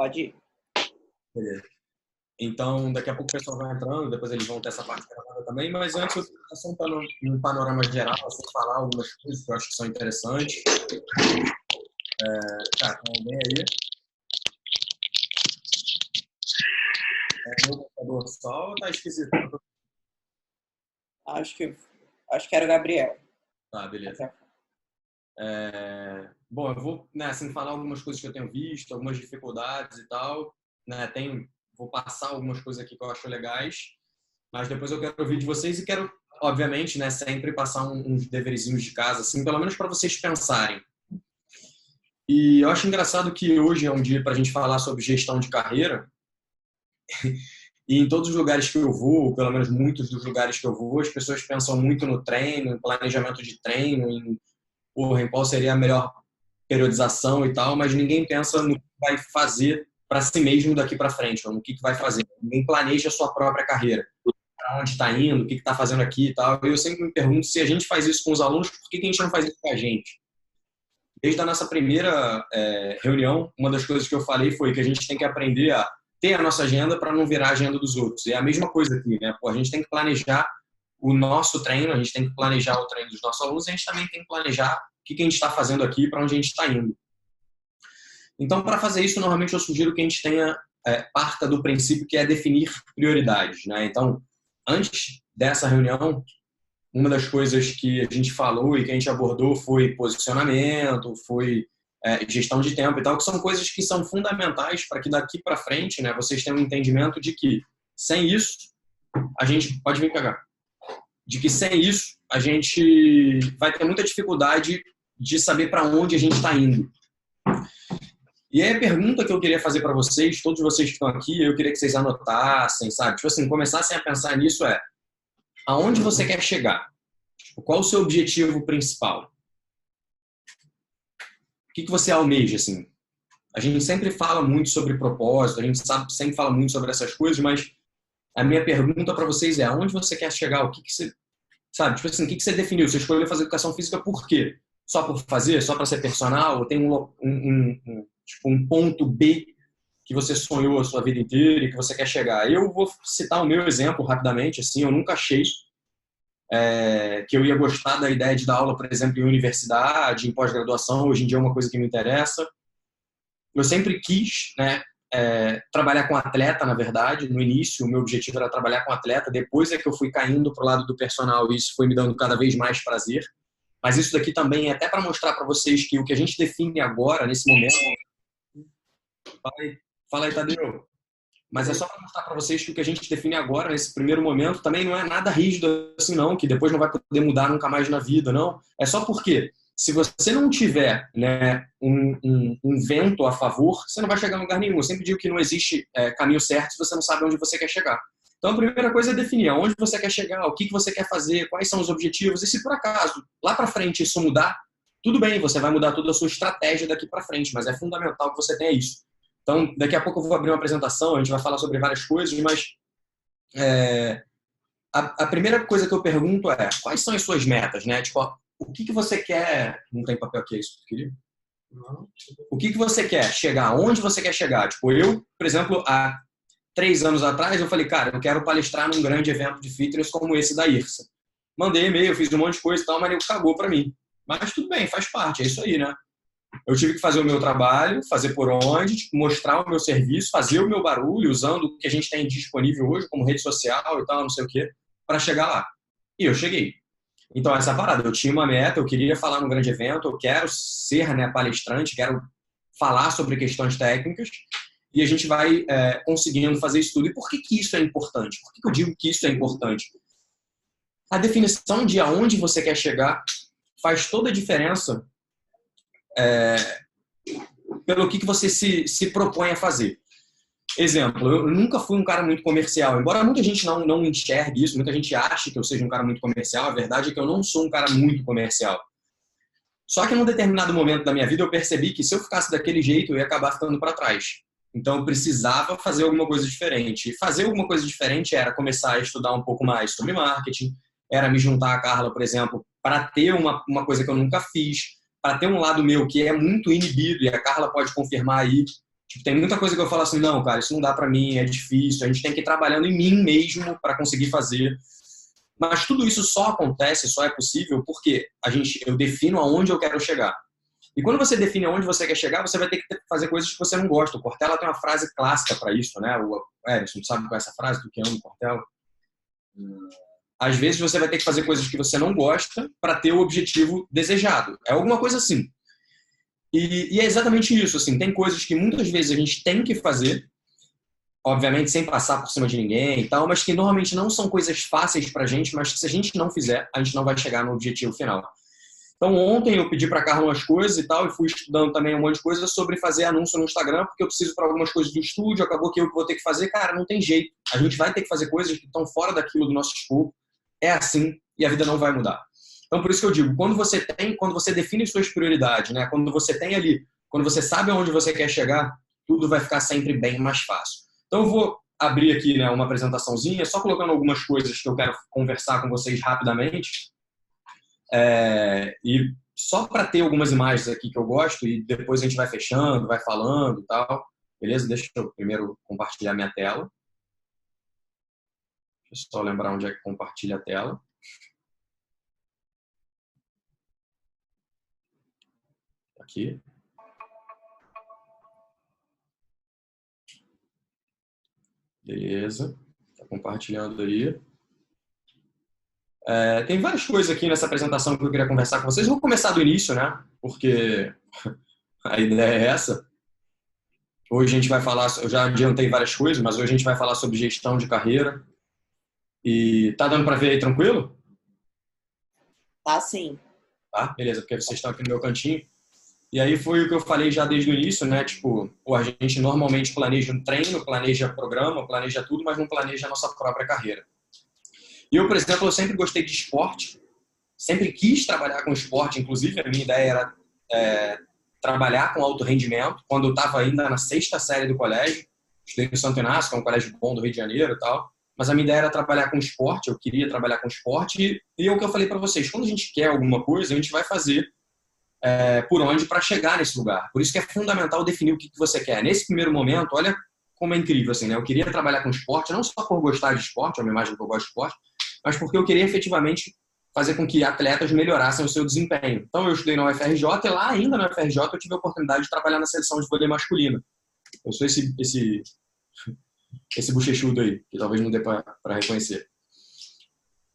Pode ir. Beleza. Então, daqui a pouco o pessoal vai entrando, depois eles vão ter essa parte gravada também, mas antes eu queria só um panorama geral, assim, falar algumas coisas que eu acho que são interessantes. Tá, tem alguém aí? Meu computador só ou tá esquisito? Acho que era o Gabriel. Tá, beleza. Bom, eu vou, né, assim, falar algumas coisas que eu tenho visto, algumas dificuldades e tal, né, vou passar algumas coisas aqui que eu acho legais, mas depois eu quero ouvir de vocês e quero, obviamente, né, sempre passar uns deverzinhos de casa, assim, pelo menos para vocês pensarem. E eu acho engraçado que hoje é um dia para a gente falar sobre gestão de carreira. E em todos os lugares que eu vou, pelo menos muitos dos lugares que eu vou, as pessoas pensam muito no treino, em planejamento de treino, em qual seria a melhor periodização e tal, mas ninguém pensa no que vai fazer para si mesmo daqui para frente, ou no que vai fazer. Ninguém planeja a sua própria carreira, para onde está indo, o que está fazendo aqui e tal. Eu sempre me pergunto, se a gente faz isso com os alunos, por que a gente não faz isso com a gente? Desde a nossa primeira reunião, uma das coisas que eu falei foi que a gente tem que aprender a ter a nossa agenda para não virar a agenda dos outros. E é a mesma coisa aqui, né? Pô, a gente tem que planejar o nosso treino, a gente tem que planejar o treino dos nossos alunos, e a gente também tem que planejar o que a gente está fazendo aqui, para onde a gente está indo. Então, para fazer isso, normalmente eu sugiro que a gente parta do princípio que é definir prioridades, né? Então, antes dessa reunião, uma das coisas que a gente falou e que a gente abordou foi posicionamento, foi gestão de tempo e tal, que são coisas que são fundamentais para que daqui para frente, né, vocês tenham um entendimento de que sem isso, a gente pode vir pegar. De que sem isso, a gente vai ter muita dificuldade de saber para onde a gente está indo. E aí a pergunta que eu queria fazer para vocês, todos vocês que estão aqui, eu queria que vocês anotassem, sabe? Tipo assim, começassem a pensar nisso aonde você quer chegar? Tipo, qual o seu objetivo principal? O que você almeja, assim? A gente sempre fala muito sobre propósito, a gente sempre fala muito sobre essas coisas, mas a minha pergunta para vocês é, aonde você quer chegar? O que você, sabe? Tipo assim, o que você definiu? Você escolheu fazer educação física por quê? Só por fazer? Só para ser personal? Ou tem tipo, um ponto B que você sonhou a sua vida inteira e que você quer chegar? Eu vou citar o meu exemplo rapidamente, assim, eu nunca achei que eu ia gostar da ideia de dar aula, por exemplo, em universidade, em pós-graduação. Hoje em dia é uma coisa que me interessa. Eu sempre quis, né, trabalhar com atleta, na verdade. No início, o meu objetivo era trabalhar com atleta. Depois é que eu fui caindo para o lado do personal e isso foi me dando cada vez mais prazer. Mas isso daqui também é até para mostrar para vocês que o que a gente define agora, nesse momento... Fala aí, Tadeu. Mas é só para mostrar para vocês que o que a gente define agora, nesse primeiro momento, também não é nada rígido assim, não, que depois não vai poder mudar nunca mais na vida, não. É só porque, se você não tiver, né, um vento a favor, você não vai chegar em lugar nenhum. Eu sempre digo que não existe caminho certo se você não sabe onde você quer chegar. Então, a primeira coisa é definir aonde você quer chegar, o que você quer fazer, quais são os objetivos. E se, por acaso, lá para frente isso mudar, tudo bem, você vai mudar toda a sua estratégia daqui para frente, mas é fundamental que você tenha isso. Então, daqui a pouco eu vou abrir uma apresentação, a gente vai falar sobre várias coisas, mas a primeira coisa que eu pergunto é, quais são as suas metas, né? Tipo, o que você quer... Não tem papel aqui, é isso que eu queria? Não. O que você quer chegar? Onde você quer chegar? Tipo, eu, por exemplo, há 3 anos atrás, eu falei, cara, eu quero palestrar num grande evento de fitness como esse da IRSA. Mandei e-mail, fiz um monte de coisa e tal, mas ele cagou pra mim. Mas tudo bem, faz parte, é isso aí, né? Eu tive que fazer o meu trabalho, fazer por onde, tipo, mostrar o meu serviço, fazer o meu barulho, usando o que a gente tem disponível hoje, como rede social e tal, não sei o quê, para chegar lá. E eu cheguei. Então, essa parada, eu tinha uma meta, eu queria falar num grande evento, eu quero ser, né, palestrante, quero falar sobre questões técnicas, e a gente vai conseguindo fazer isso tudo. E por que isso é importante? Por que eu digo que isso é importante? A definição de aonde você quer chegar faz toda a diferença pelo que você se propõe a fazer. Exemplo, eu nunca fui um cara muito comercial, embora muita gente não enxergue isso, muita gente ache que eu seja um cara muito comercial, a verdade é que eu não sou um cara muito comercial. Só que num determinado momento da minha vida eu percebi que se eu ficasse daquele jeito eu ia acabar ficando para trás. Então eu precisava fazer alguma coisa diferente. E fazer alguma coisa diferente era começar a estudar um pouco mais sobre marketing, era me juntar a Carla, por exemplo, para ter uma coisa que eu nunca fiz, para ter um lado meu que é muito inibido, e a Carla pode confirmar aí, Tipo, tem muita coisa que eu falo assim, não, cara, isso não dá pra mim, é difícil, a gente tem que ir trabalhando em mim mesmo para conseguir fazer. Mas tudo isso só acontece, só é possível porque eu defino aonde eu quero chegar. E quando você define aonde você quer chegar, você vai ter que fazer coisas que você não gosta. O Cortella tem uma frase clássica para isso, né? O Ederson, sabe qual é essa frase do que ama o Cortella? Às vezes você vai ter que fazer coisas que você não gosta para ter o objetivo desejado. É alguma coisa assim. E é exatamente isso. Assim, tem coisas que muitas vezes a gente tem que fazer, obviamente sem passar por cima de ninguém e tal, mas que normalmente não são coisas fáceis pra gente, mas que se a gente não fizer, a gente não vai chegar no objetivo final. Então ontem eu pedi pra Carla umas coisas e tal, e fui estudando também um monte de coisa sobre fazer anúncio no Instagram, porque eu preciso para algumas coisas do estúdio, acabou que eu vou ter que fazer, cara, não tem jeito. A gente vai ter que fazer coisas que estão fora daquilo do nosso escopo, é assim, e a vida não vai mudar. Então por isso que eu digo, quando você define suas prioridades, né, quando você tem ali, quando você sabe aonde você quer chegar, tudo vai ficar sempre bem mais fácil. Então eu vou abrir aqui, né, uma apresentaçãozinha, só colocando algumas coisas que eu quero conversar com vocês rapidamente. E só para ter algumas imagens aqui que eu gosto e depois a gente vai fechando, vai falando e tal. Beleza? Deixa eu primeiro compartilhar minha tela. Deixa eu só lembrar onde é que compartilha a tela. Aqui. Beleza. Está compartilhando aí. Tem várias coisas aqui nessa apresentação que eu queria conversar com vocês. Vou começar do início, né? Porque a ideia é essa. Hoje a gente vai falar, eu já adiantei várias coisas, mas hoje a gente vai falar sobre gestão de carreira. E tá dando para ver aí tranquilo? Tá sim. Tá? Beleza, porque vocês estão aqui no meu cantinho. E aí foi o que eu falei já desde o início, né? Tipo, a gente normalmente planeja um treino, planeja programa, planeja tudo, mas não planeja a nossa própria carreira. E eu, por exemplo, eu sempre gostei de esporte, sempre quis trabalhar com esporte, inclusive a minha ideia era trabalhar com alto rendimento, quando eu estava ainda na 6ª série do colégio, estudei no Santo Inácio, que é um colégio bom do Rio de Janeiro e tal, mas a minha ideia era trabalhar com esporte, eu queria trabalhar com esporte, e é o que eu falei para vocês, quando a gente quer alguma coisa, a gente vai fazer por onde para chegar nesse lugar. Por isso que é fundamental definir o que você quer. Nesse primeiro momento, olha como é incrível, assim, né? Eu queria trabalhar com esporte, não só por gostar de esporte, é uma imagem que eu gosto de esporte, mas porque eu queria efetivamente fazer com que atletas melhorassem o seu desempenho. Então eu estudei na UFRJ e lá ainda na UFRJ eu tive a oportunidade de trabalhar na seleção de vôlei masculino. Eu sou esse bochechudo aí, que talvez não dê para reconhecer.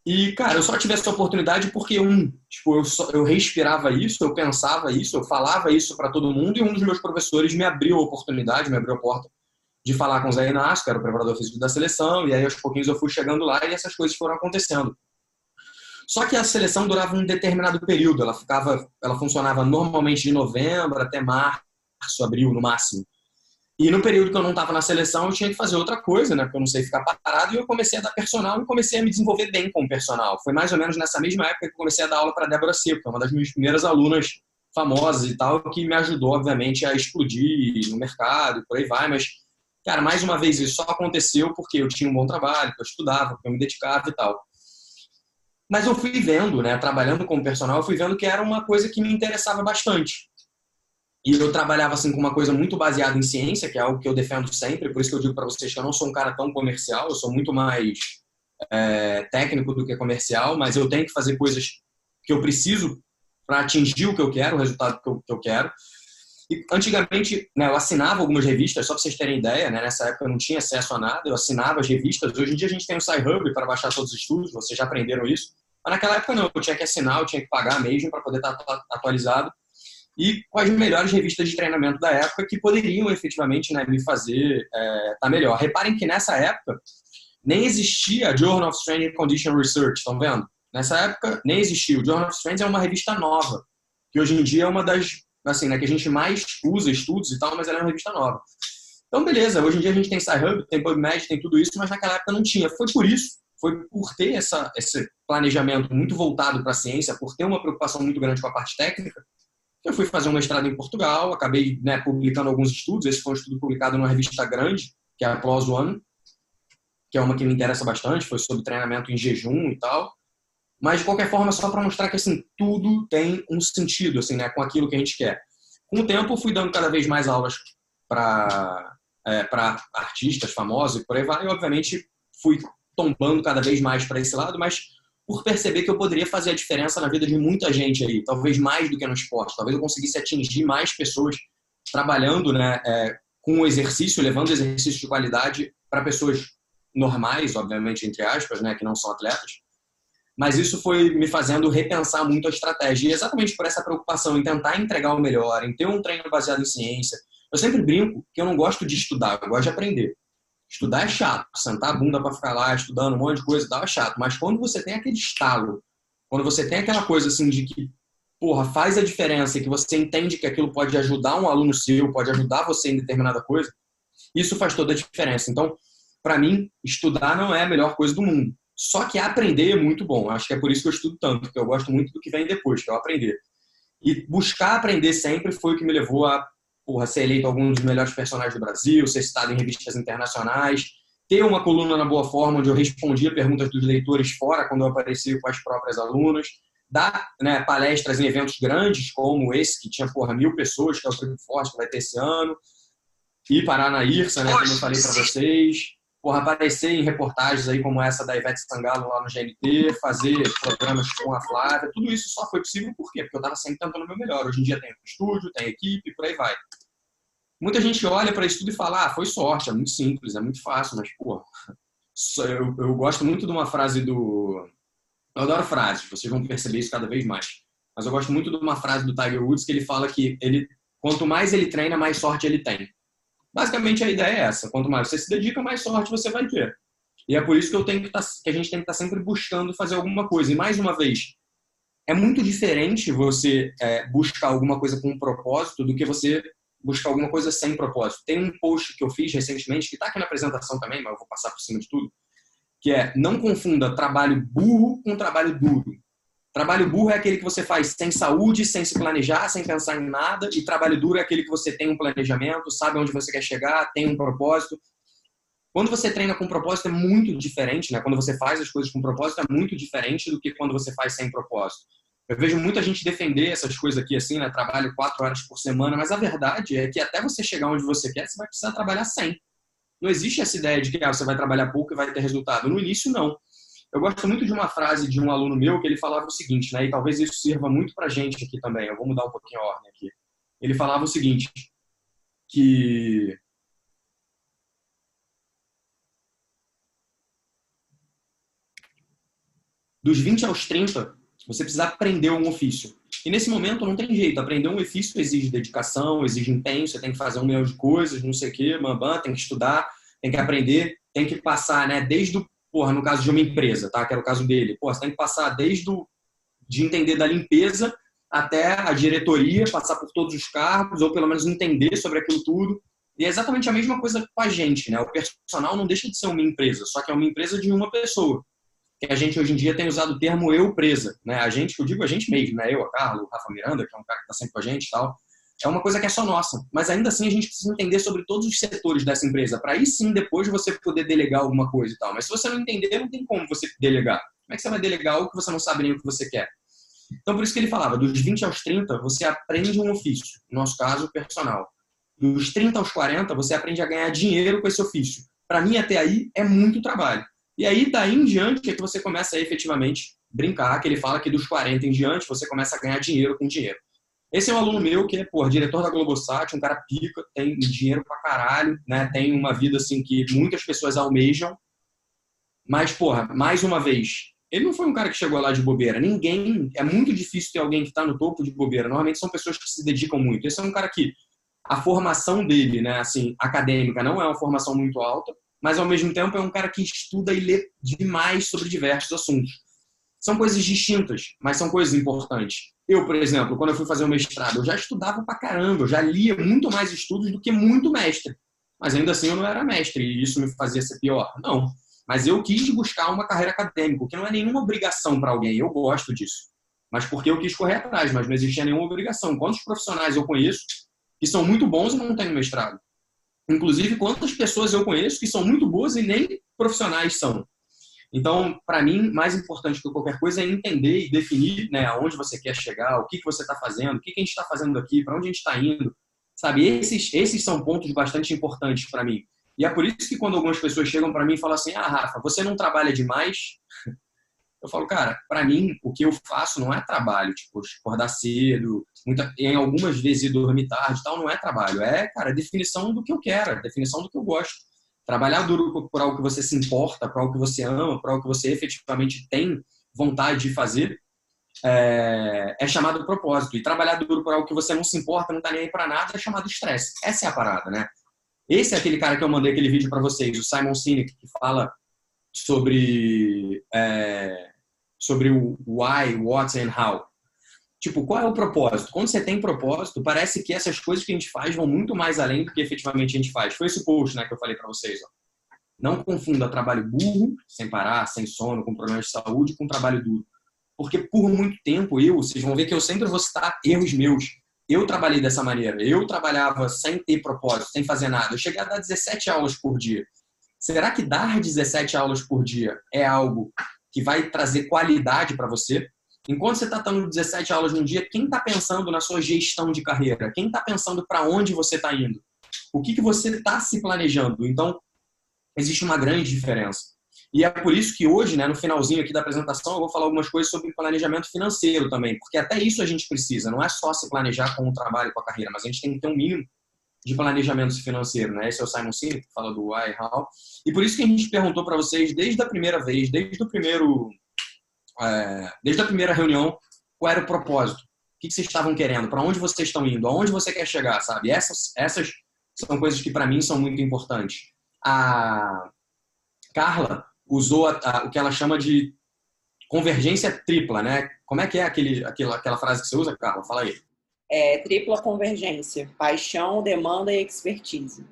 E, cara, eu só tive essa oportunidade porque, eu respirava isso, eu pensava isso, eu falava isso para todo mundo e um dos meus professores me abriu a oportunidade, me abriu a porta de falar com o Zé Inácio, que era o preparador físico da seleção, e aí aos pouquinhos eu fui chegando lá e essas coisas foram acontecendo. Só que a seleção durava um determinado período, ela funcionava normalmente de novembro até março, abril no máximo. E no período que eu não estava na seleção, eu tinha que fazer outra coisa, né? Porque eu não sei ficar parado. E eu comecei a dar personal e comecei a me desenvolver bem como personal. Foi mais ou menos nessa mesma época que eu comecei a dar aula para a Débora Seco, que é uma das minhas primeiras alunas famosas e tal, que me ajudou, obviamente, a explodir no mercado e por aí vai. Mas, cara, mais uma vez, isso só aconteceu porque eu tinha um bom trabalho, que eu estudava, que eu me dedicava e tal. Mas eu fui vendo, né? Trabalhando como personal, eu fui vendo que era uma coisa que me interessava bastante. E eu trabalhava assim com uma coisa muito baseada em ciência, que é algo que eu defendo sempre, por isso que eu digo para vocês que eu não sou um cara tão comercial, eu sou muito mais técnico do que comercial, mas eu tenho que fazer coisas que eu preciso para atingir o que eu quero, o resultado que eu quero. E antigamente, né, eu assinava algumas revistas, só para vocês terem ideia, né, nessa época eu não tinha acesso a nada, eu assinava as revistas. Hoje em dia a gente tem o SciHub para baixar todos os estudos, vocês já aprenderam isso, mas naquela época não, eu tinha que assinar, eu tinha que pagar mesmo para poder estar atualizado. E com as melhores revistas de treinamento da época que poderiam efetivamente, né, me fazer estar melhor. Reparem que nessa época nem existia a Journal of Strength and Condition Research, estão vendo? Nessa época nem existia. O Journal of Strength é uma revista nova, que hoje em dia é uma das, assim, né, que a gente mais usa estudos e tal, mas ela é uma revista nova. Então, beleza, hoje em dia a gente tem SciHub, tem PubMed, tem tudo isso, mas naquela época não tinha. Foi por ter esse planejamento muito voltado para a ciência, por ter uma preocupação muito grande com a parte técnica, eu fui fazer um mestrado em Portugal, acabei, né, publicando alguns estudos. Esse foi um estudo publicado numa revista grande, que é a PLOS ONE, que é uma que me interessa bastante, foi sobre treinamento em jejum e tal. Mas, de qualquer forma, só para mostrar que assim, tudo tem um sentido assim, né, com aquilo que a gente quer. Com o tempo, eu fui dando cada vez mais aulas para artistas famosos e por aí vai. E, obviamente, fui tombando cada vez mais para esse lado, mas por perceber que eu poderia fazer a diferença na vida de muita gente aí, talvez mais do que no esporte. Talvez eu conseguisse atingir mais pessoas trabalhando, né, com o exercício, levando exercício de qualidade para pessoas normais, obviamente, entre aspas, né, que não são atletas. Mas isso foi me fazendo repensar muito a estratégia. E exatamente por essa preocupação em tentar entregar o melhor, em ter um treino baseado em ciência. Eu sempre brinco que eu não gosto de estudar, eu gosto de aprender. Estudar é chato, sentar a bunda para ficar lá estudando um monte de coisa e tal é chato. Mas quando você tem aquele estalo, quando você tem aquela coisa assim de que, porra, faz a diferença e que você entende que aquilo pode ajudar um aluno seu, pode ajudar você em determinada coisa, isso faz toda a diferença. Então, para mim, estudar não é a melhor coisa do mundo. Só que aprender é muito bom. Acho que é por isso que eu estudo tanto, porque eu gosto muito do que vem depois, que é o aprender. E buscar aprender sempre foi o que me levou a ser eleito algum dos melhores personagens do Brasil, ser citado em revistas internacionais, ter uma coluna na Boa Forma, onde eu respondia perguntas dos leitores fora, quando eu aparecia com as próprias alunas, dar, né, palestras em eventos grandes, como esse, que tinha 1.000 pessoas, que é o Tribo Forte, que vai ter esse ano, ir parar na IRSA, né, como eu falei para vocês, aparecer em reportagens aí como essa da Ivete Sangalo lá no GNT, fazer programas com a Flávia, tudo isso só foi possível por quê? Porque eu estava sempre tentando o meu melhor. Hoje em dia tem estúdio, tem equipe, por aí vai. Muita gente olha para isso tudo e fala, foi sorte, é muito simples, é muito fácil, mas, pô, eu gosto muito de uma frase do... Eu adoro frases, vocês vão perceber isso cada vez mais. Mas eu gosto muito de uma frase do Tiger Woods que ele fala que quanto mais ele treina, mais sorte ele tem. Basicamente, a ideia é essa. Quanto mais você se dedica, mais sorte você vai ter. E é por isso que a gente tem que estar sempre buscando fazer alguma coisa. E, mais uma vez, é muito diferente você buscar alguma coisa com um propósito do que você buscar alguma coisa sem propósito. Tem um post que eu fiz recentemente, que está aqui na apresentação também, mas eu vou passar por cima de tudo, que é: não confunda trabalho burro com trabalho duro. Trabalho burro é aquele que você faz sem saúde, sem se planejar, sem pensar em nada. E trabalho duro é aquele que você tem um planejamento, sabe onde você quer chegar, tem um propósito. Quando você treina com propósito é muito diferente, né? Quando você faz as coisas com propósito é muito diferente do que quando você faz sem propósito. Eu vejo muita gente defender essas coisas aqui assim, né? Trabalho 4 horas por semana, mas a verdade é que até você chegar onde você quer, você vai precisar trabalhar 100. Não existe essa ideia de que você vai trabalhar pouco e vai ter resultado. No início, não. Eu gosto muito de uma frase de um aluno meu que ele falava o seguinte, né? E talvez isso sirva muito pra gente aqui também. Eu vou mudar um pouquinho a ordem aqui. Ele falava o seguinte, que dos 20 aos 30, você precisa aprender um ofício. E nesse momento não tem jeito. Aprender um ofício exige dedicação, exige empenho, você tem que fazer 1 milhão de coisas, não sei o quê, tem que estudar, tem que aprender, tem que passar, né? Desde no caso de uma empresa, tá? Que era o caso dele. Você tem que passar de entender da limpeza até a diretoria, passar por todos os cargos, ou pelo menos entender sobre aquilo tudo. E é exatamente a mesma coisa com a gente, né? O personal não deixa de ser uma empresa, só que é uma empresa de uma pessoa. Que a gente hoje em dia tem usado o termo eu presa, né? A gente, eu digo a gente mesmo, né? Eu, a Carla, o Rafa Miranda, que é um cara que está sempre com a gente e tal. É uma coisa que é só nossa. Mas ainda assim a gente precisa entender sobre todos os setores dessa empresa, para aí sim depois você poder delegar alguma coisa e tal. Mas se você não entender, não tem como você delegar. Como é que você vai delegar algo que você não sabe nem o que você quer? Então por isso que ele falava, dos 20 aos 30 você aprende um ofício, no nosso caso, personal. Dos 30 aos 40 você aprende a ganhar dinheiro com esse ofício. Para mim até aí é muito trabalho. E aí daí em diante é que você começa a efetivamente brincar, que ele fala que dos 40 em diante você começa a ganhar dinheiro com dinheiro. Esse é um aluno meu que é, diretor da Globosat, um cara pica, tem dinheiro pra caralho, né? Tem uma vida assim que muitas pessoas almejam. Mas, mais uma vez, ele não foi um cara que chegou lá de bobeira. É muito difícil ter alguém que está no topo de bobeira. Normalmente são pessoas que se dedicam muito. Esse é um cara que a formação dele, né, assim, acadêmica, não é uma formação muito alta, mas ao mesmo tempo é um cara que estuda e lê demais sobre diversos assuntos. São coisas distintas, mas são coisas importantes. Eu, por exemplo, quando eu fui fazer o mestrado, eu já estudava pra caramba, eu já lia muito mais estudos do que muito mestre. Mas ainda assim eu não era mestre e isso me fazia ser pior. Não. Mas eu quis buscar uma carreira acadêmica, o que não é nenhuma obrigação para alguém. Eu gosto disso. Mas porque eu quis correr atrás, mas não existia nenhuma obrigação. Quantos profissionais eu conheço que são muito bons e não têm mestrado? Inclusive, quantas pessoas eu conheço que são muito boas e nem profissionais são? Então, para mim, mais importante que qualquer coisa é entender e definir, né, aonde você quer chegar, o que você está fazendo, o que a gente está fazendo aqui, para onde a gente está indo. Sabe, esses são pontos bastante importantes para mim. E é por isso que quando algumas pessoas chegam para mim e falam assim, ah, Rafa, você não trabalha demais? Eu falo, cara, para mim, o que eu faço não é trabalho, tipo, acordar cedo, em algumas vezes ir dormir tarde e tal, não é trabalho. É, cara, definição do que eu quero, definição do que eu gosto. Trabalhar duro por algo que você se importa, por algo que você ama, por algo que você efetivamente tem vontade de fazer, é chamado propósito. E trabalhar duro por algo que você não se importa, não tá nem aí pra nada, é chamado estresse. Essa é a parada, né? Esse é aquele cara que eu mandei aquele vídeo para vocês, o Simon Sinek, que fala sobre o why, what and how. Tipo, qual é o propósito? Quando você tem propósito, parece que essas coisas que a gente faz vão muito mais além do que efetivamente a gente faz. Foi esse post, né, que eu falei para vocês. Ó. Não confunda trabalho burro, sem parar, sem sono, com problemas de saúde, com trabalho duro. Porque por muito tempo vocês vão ver que eu sempre vou citar erros meus. Eu trabalhei dessa maneira. Eu trabalhava sem ter propósito, sem fazer nada. Eu cheguei a dar 17 aulas por dia. Será que dar 17 aulas por dia é algo que vai trazer qualidade para você? Enquanto você está dando 17 aulas num dia, quem está pensando na sua gestão de carreira? Quem está pensando para onde você está indo? O que você está se planejando? Então, existe uma grande diferença. E é por isso que hoje, né, no finalzinho aqui da apresentação, eu vou falar algumas coisas sobre planejamento financeiro também, porque até isso a gente precisa. Não é só se planejar com o trabalho e com a carreira, mas a gente tem que ter um mínimo de planejamento financeiro, né? Esse é o Simon Sinek, que fala do why, how. E por isso que a gente perguntou para vocês desde a primeira vez, desde a primeira reunião, qual era o propósito? O que vocês estavam querendo? Para onde vocês estão indo? Aonde você quer chegar, sabe? Essas são coisas que para mim são muito importantes. A Carla usou o que ela chama de convergência tripla, né? Como é que é aquela frase que você usa, Carla? Fala aí. Tripla convergência: paixão, demanda e expertise.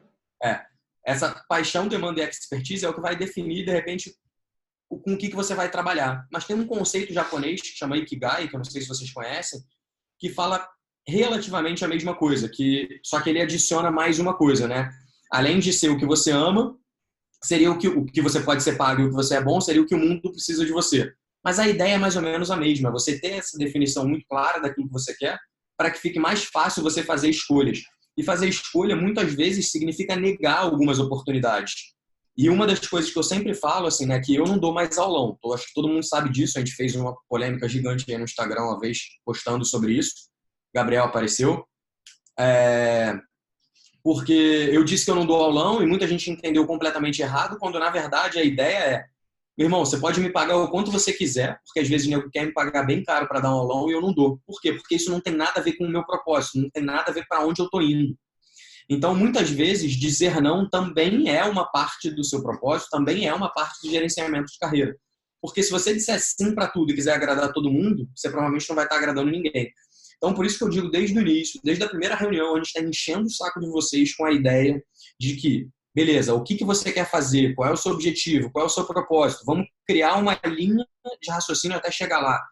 Essa paixão, demanda e expertise é o que vai definir, de repente, com o que você vai trabalhar. Mas tem um conceito japonês que chama Ikigai, que eu não sei se vocês conhecem, que fala relativamente a mesma coisa, só que ele adiciona mais uma coisa, né? Além de ser o que você ama, seria o que você pode ser pago e o que você é bom, seria o que o mundo precisa de você. Mas a ideia é mais ou menos a mesma, você ter essa definição muito clara daquilo que você quer, para que fique mais fácil você fazer escolhas. E fazer escolha, muitas vezes, significa negar algumas oportunidades. E uma das coisas que eu sempre falo, assim, né, que eu não dou mais aulão. Acho que todo mundo sabe disso, a gente fez uma polêmica gigante aí no Instagram uma vez, postando sobre isso. Gabriel apareceu. Porque eu disse que eu não dou aulão e muita gente entendeu completamente errado, quando, na verdade, a ideia é: meu irmão, você pode me pagar o quanto você quiser, porque às vezes o nego quer me pagar bem caro para dar um aulão e eu não dou. Por quê? Porque isso não tem nada a ver com o meu propósito, não tem nada a ver para onde eu estou indo. Então, muitas vezes, dizer não também é uma parte do seu propósito, também é uma parte do gerenciamento de carreira. Porque se você disser sim para tudo e quiser agradar todo mundo, você provavelmente não vai estar agradando ninguém. Então, por isso que eu digo desde o início, desde a primeira reunião, a gente está enchendo o saco de vocês com a ideia de que, beleza, o que você quer fazer, qual é o seu objetivo, qual é o seu propósito, vamos criar uma linha de raciocínio até chegar lá.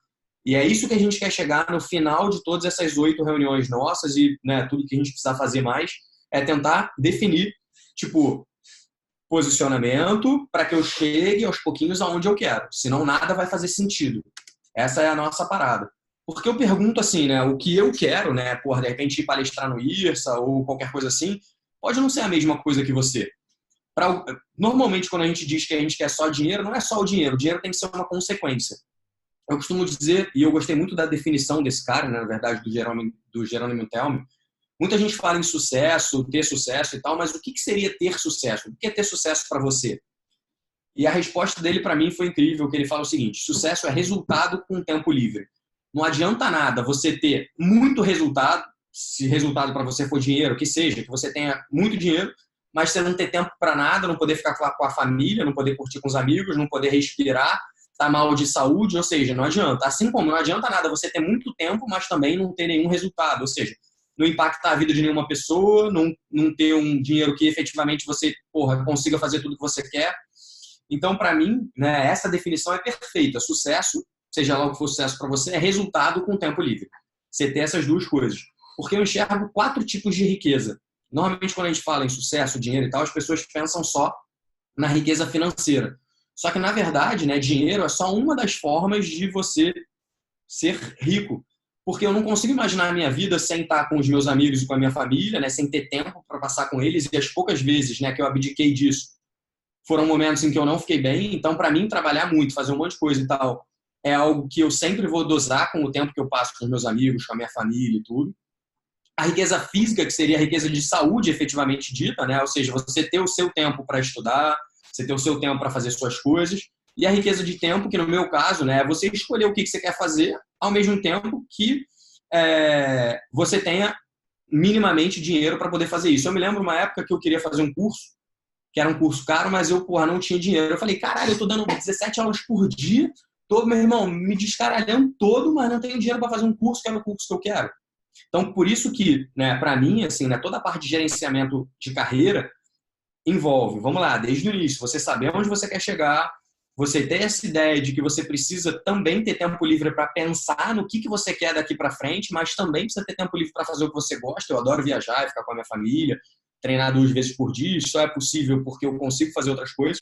E é isso que a gente quer chegar no final de todas essas 8 reuniões nossas e, né, tudo que a gente precisar fazer mais, é tentar definir, tipo, posicionamento para que eu chegue aos pouquinhos aonde eu quero. Senão nada vai fazer sentido. Essa é a nossa parada. Porque eu pergunto assim, né, o que eu quero, né, de repente ir palestrar no IRSA ou qualquer coisa assim, pode não ser a mesma coisa que você. Normalmente, quando a gente diz que a gente quer só dinheiro, não é só o dinheiro tem que ser uma consequência. Eu costumo dizer, e eu gostei muito da definição desse cara, né, na verdade, do Jerônimo Telme. Muita gente fala em sucesso, ter sucesso e tal, mas o que seria ter sucesso? O que é ter sucesso para você? E a resposta dele para mim foi incrível, que ele fala o seguinte: sucesso é resultado com tempo livre. Não adianta nada você ter muito resultado, se resultado para você for dinheiro, que seja, que você tenha muito dinheiro, mas você não ter tempo para nada, não poder ficar com a família, não poder curtir com os amigos, não poder respirar, tá mal de saúde, ou seja, não adianta. Assim como não adianta nada você ter muito tempo, mas também não ter nenhum resultado, ou seja, não impactar a vida de nenhuma pessoa, não ter um dinheiro que efetivamente você, consiga fazer tudo que você quer. Então, para mim, né, essa definição é perfeita. Sucesso, seja lá o que for sucesso para você, é resultado com tempo livre. Você ter essas duas coisas. Porque eu enxergo 4 tipos de riqueza. Normalmente, quando a gente fala em sucesso, dinheiro e tal, as pessoas pensam só na riqueza financeira. Só que, na verdade, né, dinheiro é só uma das formas de você ser rico. porque eu não consigo imaginar a minha vida sem estar com os meus amigos e com a minha família, né, sem ter tempo para passar com eles, e as poucas vezes, né, que eu abdiquei disso foram momentos em que eu não fiquei bem. Então, para mim, trabalhar muito, fazer um monte de coisa e tal, é algo que eu sempre vou dosar com o tempo que eu passo com os meus amigos, com a minha família e tudo. A riqueza física, que seria a riqueza de saúde efetivamente dita, né? Ou seja, você ter o seu tempo para estudar, você ter o seu tempo para fazer suas coisas, e a riqueza de tempo, que no meu caso, né, é você escolher o que você quer fazer, ao mesmo tempo que você tenha minimamente dinheiro para poder fazer isso. Eu me lembro uma época que eu queria fazer um curso, que era um curso caro, mas eu, porra, não tinha dinheiro. Eu falei, caralho, eu tô dando 17 aulas por dia, tô, meu irmão, me descaralhando todo, mas não tenho dinheiro para fazer um curso que é o curso que eu quero. Então, por isso que, né, para mim, assim, né, toda a parte de gerenciamento de carreira envolve, vamos lá, desde o início, você saber onde você quer chegar, você ter essa ideia de que você precisa também ter tempo livre para pensar no que você quer daqui para frente, mas também precisa ter tempo livre para fazer o que você gosta. Eu adoro viajar e ficar com a minha família, treinar 2 vezes por dia, isso só é possível porque eu consigo fazer outras coisas.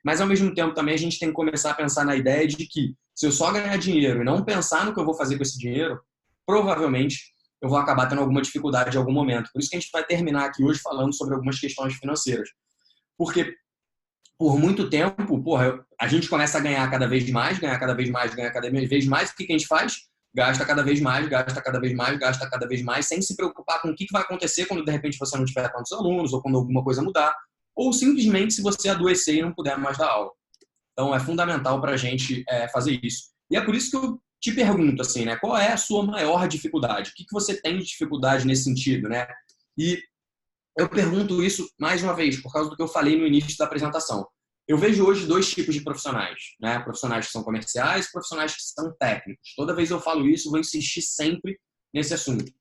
Mas, ao mesmo tempo, também a gente tem que começar a pensar na ideia de que se eu só ganhar dinheiro e não pensar no que eu vou fazer com esse dinheiro, provavelmente eu vou acabar tendo alguma dificuldade em algum momento. Por isso que a gente vai terminar aqui hoje falando sobre algumas questões financeiras. Porque por muito tempo, porra, a gente começa a ganhar cada vez mais, ganhar cada vez mais, ganhar cada vez mais. O que a gente faz? Gasta cada vez mais, gasta cada vez mais, gasta cada vez mais, sem se preocupar com o que vai acontecer quando de repente você não tiver tantos alunos ou quando alguma coisa mudar, ou simplesmente se você adoecer e não puder mais dar aula. Então é fundamental para a gente fazer isso. E é por isso que eu te pergunto assim, né? Qual é a sua maior dificuldade? O que você tem de dificuldade nesse sentido, né? E eu pergunto isso mais uma vez por causa do que eu falei no início da apresentação. Eu vejo hoje 2 tipos de profissionais, né? Profissionais que são comerciais e profissionais que são técnicos. Toda vez eu falo isso, eu vou insistir sempre nesse assunto.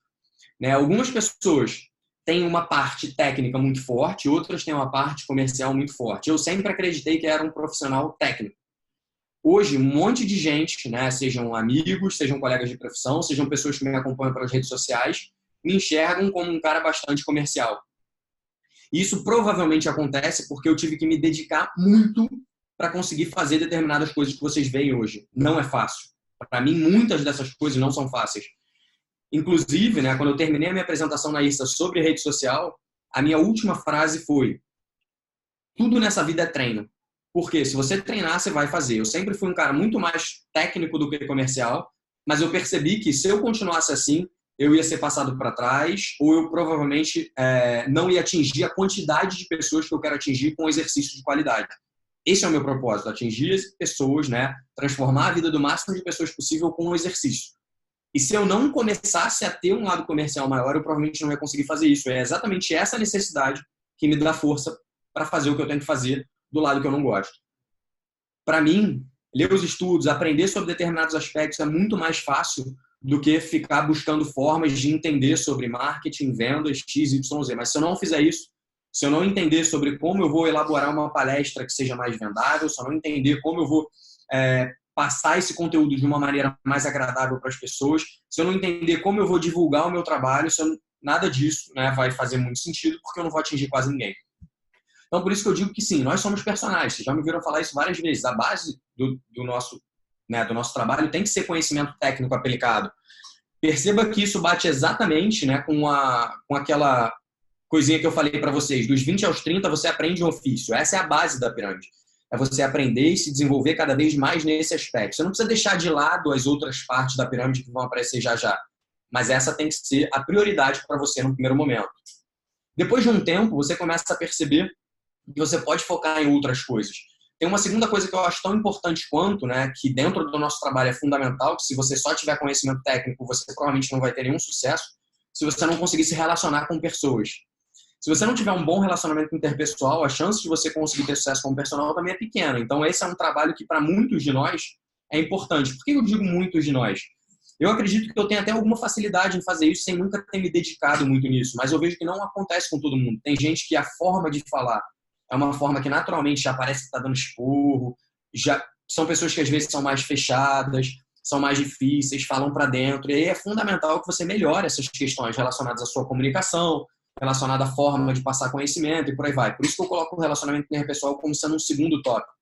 Né? Algumas pessoas têm uma parte técnica muito forte, outras têm uma parte comercial muito forte. Eu sempre acreditei que era um profissional técnico. Hoje, um monte de gente, né? Sejam amigos, sejam colegas de profissão, sejam pessoas que me acompanham pelas redes sociais, me enxergam como um cara bastante comercial. Isso provavelmente acontece porque eu tive que me dedicar muito para conseguir fazer determinadas coisas que vocês veem hoje. Não é fácil. Para mim, muitas dessas coisas não são fáceis. Inclusive, né, quando eu terminei a minha apresentação na IRSA sobre rede social, a minha última frase foi: tudo nessa vida é treino. Porque se você treinar, você vai fazer. Eu sempre fui um cara muito mais técnico do que comercial, mas eu percebi que se eu continuasse assim, eu ia ser passado para trás, ou eu provavelmente não ia atingir a quantidade de pessoas que eu quero atingir com exercício de qualidade. Esse é o meu propósito, atingir as pessoas, né? Transformar a vida do máximo de pessoas possível com o exercício. E se eu não começasse a ter um lado comercial maior, eu provavelmente não ia conseguir fazer isso. É exatamente essa necessidade que me dá força para fazer o que eu tenho que fazer do lado que eu não gosto. Para mim, ler os estudos, aprender sobre determinados aspectos é muito mais fácil do que ficar buscando formas de entender sobre marketing, vendas, X, Y, Z. Mas se eu não fizer isso, se eu não entender sobre como eu vou elaborar uma palestra que seja mais vendável, se eu não entender como eu vou passar esse conteúdo de uma maneira mais agradável para as pessoas, se eu não entender como eu vou divulgar o meu trabalho, nada disso, né, vai fazer muito sentido, porque eu não vou atingir quase ninguém. Então, por isso que eu digo que sim, nós somos personagens. Vocês já me viram falar isso várias vezes. A base do nosso trabalho tem que ser conhecimento técnico aplicado. Perceba que isso bate exatamente, né, com aquela coisinha que eu falei para vocês. Dos 20 aos 30, você aprende um ofício. Essa é a base da pirâmide. É você aprender e se desenvolver cada vez mais nesse aspecto. Você não precisa deixar de lado as outras partes da pirâmide que vão aparecer já já. Mas essa tem que ser a prioridade para você no primeiro momento. Depois de um tempo, você começa a perceber que você pode focar em outras coisas. Tem uma segunda coisa que eu acho tão importante quanto, né, que dentro do nosso trabalho é fundamental, que se você só tiver conhecimento técnico, você provavelmente não vai ter nenhum sucesso, se você não conseguir se relacionar com pessoas. Se você não tiver um bom relacionamento interpessoal, a chance de você conseguir ter sucesso como personal também é pequena. Então, esse é um trabalho que, para muitos de nós, é importante. Por que eu digo muitos de nós? Eu acredito que eu tenho até alguma facilidade em fazer isso sem nunca ter me dedicado muito nisso, mas eu vejo que não acontece com todo mundo. Tem gente que a forma de falar é uma forma que naturalmente já parece que está dando esporro, já são pessoas que às vezes são mais fechadas, são mais difíceis, falam para dentro, e aí é fundamental que você melhore essas questões relacionadas à sua comunicação, relacionada à forma de passar conhecimento e por aí vai. Por isso que eu coloco o relacionamento interpessoal como sendo um segundo tópico.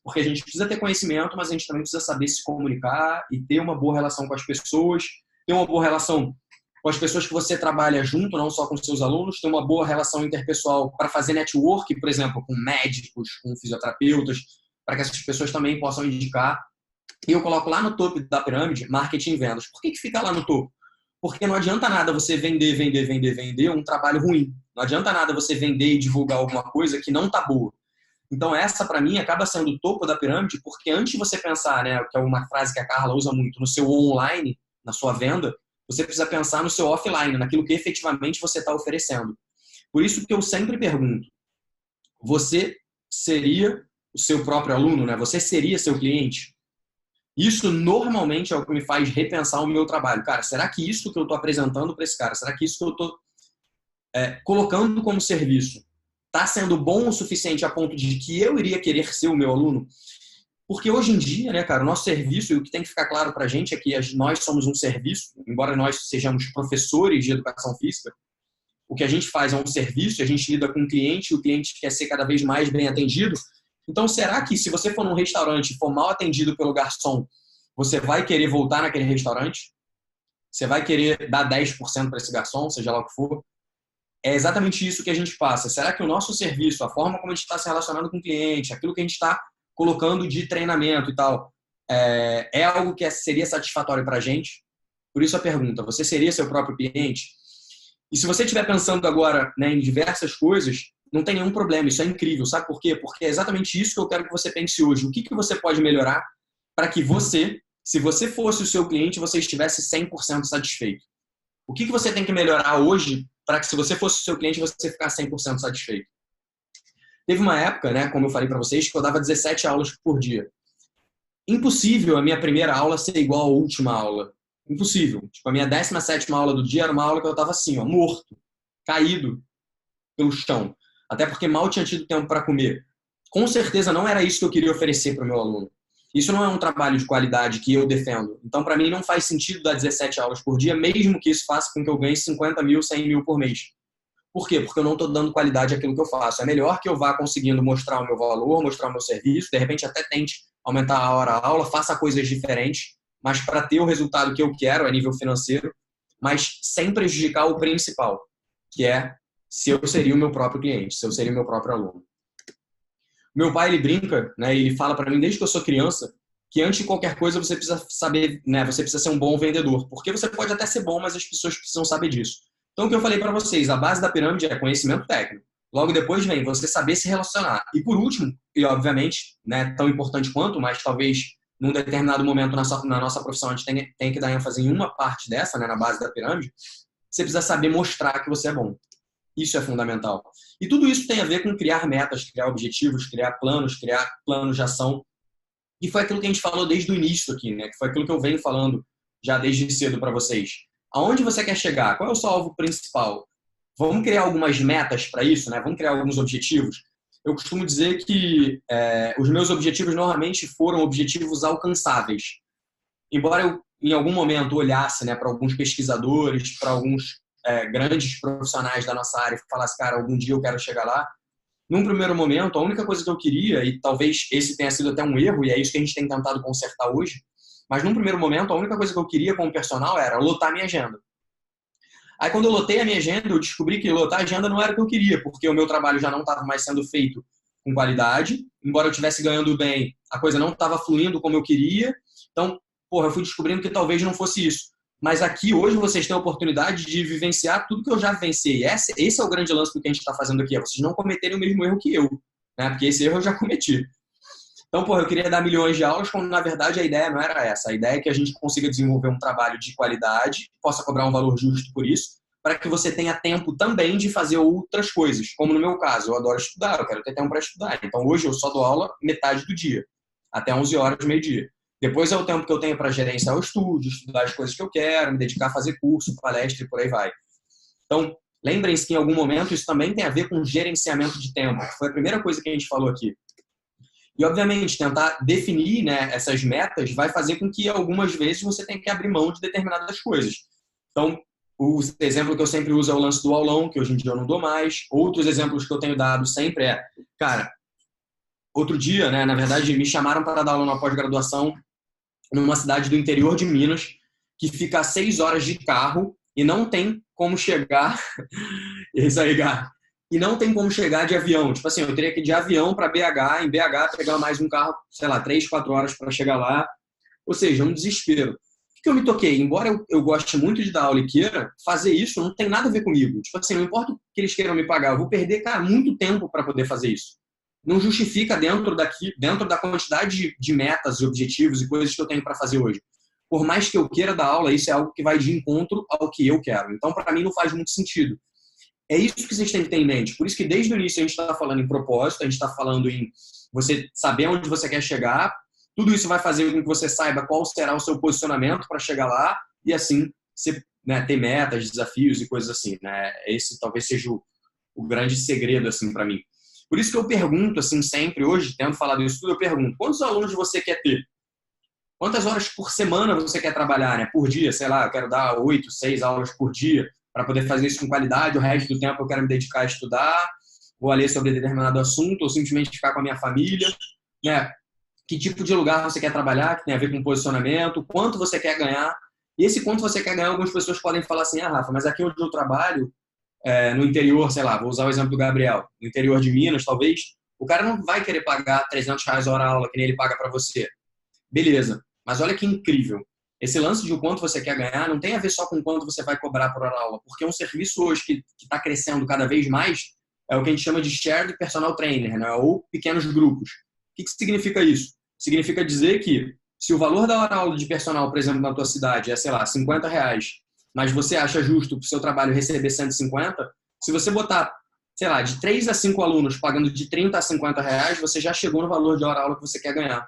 Porque a gente precisa ter conhecimento, mas a gente também precisa saber se comunicar e ter uma boa relação com as pessoas, ter uma boa relação com as pessoas que você trabalha junto, não só com seus alunos, ter uma boa relação interpessoal para fazer network, por exemplo, com médicos, com fisioterapeutas, para que essas pessoas também possam indicar. E eu coloco lá no topo da pirâmide marketing e vendas. Por que fica lá no topo? Porque não adianta nada você vender um trabalho ruim. Não adianta nada você vender e divulgar alguma coisa que não está boa. Então essa, para mim, acaba sendo o topo da pirâmide, porque antes de você pensar, né, que é uma frase que a Carla usa muito, no seu online, na sua venda, você precisa pensar no seu offline, naquilo que efetivamente você está oferecendo. Por isso que eu sempre pergunto, você seria o seu próprio aluno, né? Você seria seu cliente? Isso normalmente é o que me faz repensar o meu trabalho. Cara, será que isso que eu estou apresentando para esse cara, será que isso que eu estou colocando como serviço está sendo bom o suficiente a ponto de que eu iria querer ser o meu aluno? Porque hoje em dia, né, cara, o nosso serviço, e o que tem que ficar claro para a gente é que nós somos um serviço, embora nós sejamos professores de educação física, o que a gente faz é um serviço, a gente lida com o cliente quer ser cada vez mais bem atendido. Então, será que se você for num restaurante e for mal atendido pelo garçom, você vai querer voltar naquele restaurante? Você vai querer dar 10% para esse garçom, seja lá o que for? É exatamente isso que a gente passa. Será que o nosso serviço, a forma como a gente está se relacionando com o cliente, aquilo que a gente está colocando de treinamento e tal, é algo que seria satisfatório para a gente? Por isso a pergunta, você seria seu próprio cliente? E se você estiver pensando agora, né, em diversas coisas, não tem nenhum problema, isso é incrível. Sabe por quê? Porque é exatamente isso que eu quero que você pense hoje. O que você pode melhorar para que você, se você fosse o seu cliente, você estivesse 100% satisfeito? O que você tem que melhorar hoje para que, se você fosse o seu cliente, você ficasse 100% satisfeito? Teve uma época, né, como eu falei para vocês, que eu dava 17 aulas por dia. Impossível a minha primeira aula ser igual à última aula. Impossível. Tipo, a minha 17ª aula do dia era uma aula que eu estava assim, ó, morto, caído pelo chão. Até porque mal tinha tido tempo para comer. Com certeza não era isso que eu queria oferecer para o meu aluno. Isso não é um trabalho de qualidade que eu defendo. Então, para mim, não faz sentido dar 17 aulas por dia, mesmo que isso faça com que eu ganhe 50 mil, 100 mil por mês. Por quê? Porque eu não estou dando qualidade àquilo que eu faço. É melhor que eu vá conseguindo mostrar o meu valor, mostrar o meu serviço, de repente até tente aumentar a hora a aula, faça coisas diferentes, mas para ter o resultado que eu quero a nível financeiro, mas sem prejudicar o principal, que é se eu seria o meu próprio cliente, se eu seria o meu próprio aluno. Meu pai, ele brinca, né, ele fala para mim desde que eu sou criança, que antes de qualquer coisa você precisa saber, né, você precisa ser um bom vendedor, porque você pode até ser bom, mas as pessoas precisam saber disso. Então, o que eu falei para vocês, a base da pirâmide é conhecimento técnico. Logo depois vem você saber se relacionar. E por último, e obviamente, né, tão importante quanto, mas talvez num determinado momento na nossa profissão a gente tem que dar ênfase em uma parte dessa, né, na base da pirâmide, você precisa saber mostrar que você é bom. Isso é fundamental. E tudo isso tem a ver com criar metas, criar objetivos, criar planos de ação. E foi aquilo que a gente falou desde o início aqui, né? Que foi aquilo que eu venho falando já desde cedo para vocês. Aonde você quer chegar? Qual é o seu alvo principal? Vamos criar algumas metas para isso, né? Vamos criar alguns objetivos. Eu costumo dizer que os meus objetivos normalmente foram objetivos alcançáveis. Embora eu, em algum momento, olhasse, né, para alguns pesquisadores, para alguns grandes profissionais da nossa área e falasse, cara, algum dia eu quero chegar lá. Num primeiro momento, a única coisa que eu queria, e talvez esse tenha sido até um erro, e é isso que a gente tem tentado consertar hoje, mas num primeiro momento, a única coisa que eu queria como personal era lotar minha agenda. Aí quando eu lotei a minha agenda, eu descobri que lotar a agenda não era o que eu queria, porque o meu trabalho já não estava mais sendo feito com qualidade, embora eu estivesse ganhando bem, a coisa não estava fluindo como eu queria. Então, eu fui descobrindo que talvez não fosse isso. Mas aqui, hoje, vocês têm a oportunidade de vivenciar tudo que eu já vivenciei. Esse é o grande lance do que a gente está fazendo aqui, é vocês não cometerem o mesmo erro que eu, né? Porque esse erro eu já cometi. Então, eu queria dar milhões de aulas, quando na verdade a ideia não era essa. A ideia é que a gente consiga desenvolver um trabalho de qualidade, possa cobrar um valor justo por isso, para que você tenha tempo também de fazer outras coisas. Como no meu caso, eu adoro estudar, eu quero ter tempo para estudar. Então, hoje eu só dou aula metade do dia, até 11 horas, meio-dia. Depois é o tempo que eu tenho para gerenciar o estúdio, estudar as coisas que eu quero, me dedicar a fazer curso, palestra e por aí vai. Então, lembrem-se que em algum momento isso também tem a ver com gerenciamento de tempo, que foi a primeira coisa que a gente falou aqui. E, obviamente, tentar definir, né, essas metas vai fazer com que algumas vezes você tenha que abrir mão de determinadas coisas. Então, o exemplo que eu sempre uso é o lance do aulão, que hoje em dia eu não dou mais. Outros exemplos que eu tenho dado sempre cara, outro dia, né, na verdade, me chamaram para dar aula na pós-graduação numa cidade do interior de Minas, que fica a 6 horas de carro e não tem como chegar. Isso aí, Gá. E não tem como chegar de avião. Tipo assim, eu teria que ir de avião para BH, em BH pegar mais um carro, sei lá, 3, 4 horas para chegar lá. Ou seja, um desespero. O que eu me toquei? Embora eu goste muito de dar aula e queira, fazer isso não tem nada a ver comigo. Tipo assim, não importa o que eles queiram me pagar, eu vou perder, cara, muito tempo para poder fazer isso. Não justifica dentro da quantidade de metas e objetivos e coisas que eu tenho para fazer hoje. Por mais que eu queira dar aula, isso é algo que vai de encontro ao que eu quero. Então, para mim, não faz muito sentido. É isso que vocês têm que ter em mente. Por isso que desde o início a gente está falando em propósito, a gente está falando em você saber onde você quer chegar. Tudo isso vai fazer com que você saiba qual será o seu posicionamento para chegar lá e assim você, né, ter metas, desafios e coisas assim. Né? Esse talvez seja o grande segredo assim para mim. Por isso que eu pergunto assim sempre, hoje, tendo falado isso tudo, eu pergunto, quantos alunos você quer ter? Quantas horas por semana você quer trabalhar, né? Por dia, sei lá, eu quero dar 8, 6 aulas por dia para poder fazer isso com qualidade, o resto do tempo eu quero me dedicar a estudar, ou a ler sobre determinado assunto, ou simplesmente ficar com a minha família, né? Que tipo de lugar você quer trabalhar, que tem a ver com posicionamento, quanto você quer ganhar. E esse quanto você quer ganhar, algumas pessoas podem falar assim, Rafa, mas aqui onde eu trabalho, no interior, sei lá, vou usar o exemplo do Gabriel, no interior de Minas, talvez, o cara não vai querer pagar R$ 300 a hora aula, que nem ele paga para você. Beleza, mas olha que incrível. Esse lance de o quanto você quer ganhar não tem a ver só com quanto você vai cobrar por hora aula, porque um serviço hoje que está crescendo cada vez mais é o que a gente chama de shared personal trainer, né? Ou pequenos grupos. O que significa isso? Significa dizer que se o valor da hora aula de personal, por exemplo, na tua cidade é, sei lá, R$ 50, mas você acha justo para o seu trabalho receber 150, se você botar, sei lá, de 3 a 5 alunos pagando de 30 a R$ 50, você já chegou no valor de hora aula que você quer ganhar.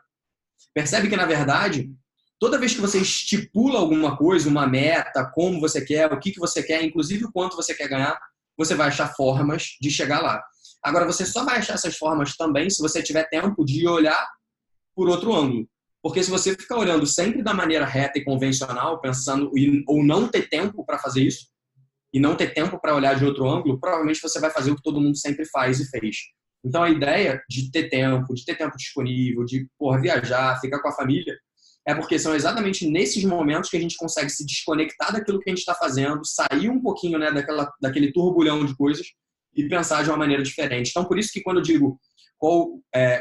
Percebe que, na verdade, toda vez que você estipula alguma coisa, uma meta, como você quer, o que você quer, inclusive o quanto você quer ganhar, você vai achar formas de chegar lá. Agora, você só vai achar essas formas também se você tiver tempo de olhar por outro ângulo. Porque se você ficar olhando sempre da maneira reta e convencional, pensando ou não ter tempo para fazer isso, e não ter tempo para olhar de outro ângulo, provavelmente você vai fazer o que todo mundo sempre faz e fez. Então, a ideia de ter tempo disponível, de viajar, ficar com a família, é porque são exatamente nesses momentos que a gente consegue se desconectar daquilo que a gente está fazendo, sair um pouquinho, né, daquele turbulhão de coisas e pensar de uma maneira diferente. Então, por isso que quando eu digo